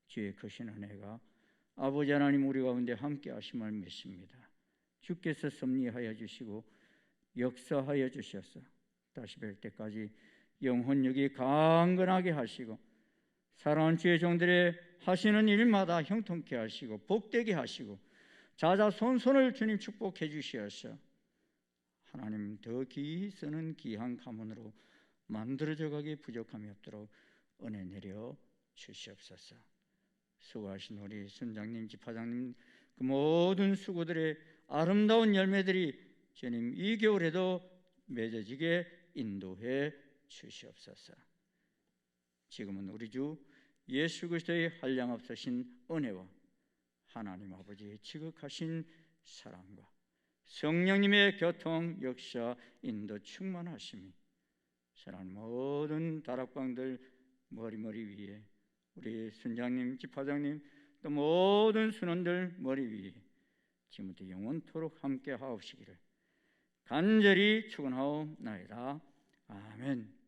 주의 크신 은혜가 아버지 하나님 우리 가운데 함께 하심을 믿습니다. 주께서 섭리하여 주시고 역사하여 주셔서 다시 뵐 때까지 영혼력이 강건하게 하시고 사랑하는 주의 종들의 하시는 일마다 형통케 하시고 복되게 하시고 자자손손을 주님 축복해 주시어서 하나님 더 기이 쓰는 귀한 가문으로 만들어져 가기 부족함이 없도록 은혜 내려 주시옵소서. 수고하신 우리 선장님, 집화장님 그 모든 수고들의 아름다운 열매들이 주님 이 겨울에도 맺어지게 인도해 주시옵소서. 지금은 우리 주 예수 그리스도의 한량없으신 은혜와 하나님 아버지의 지극하신 사랑과 성령님의 교통 역사 인도 충만하심이 사랑하는 모든 다락방들 머리 위에 우리 순장님, 집화장님 또 모든 순원들 머리 위에 지금부터 영원토록 함께 하옵시기를 간절히 축원하옵나이다. 아멘.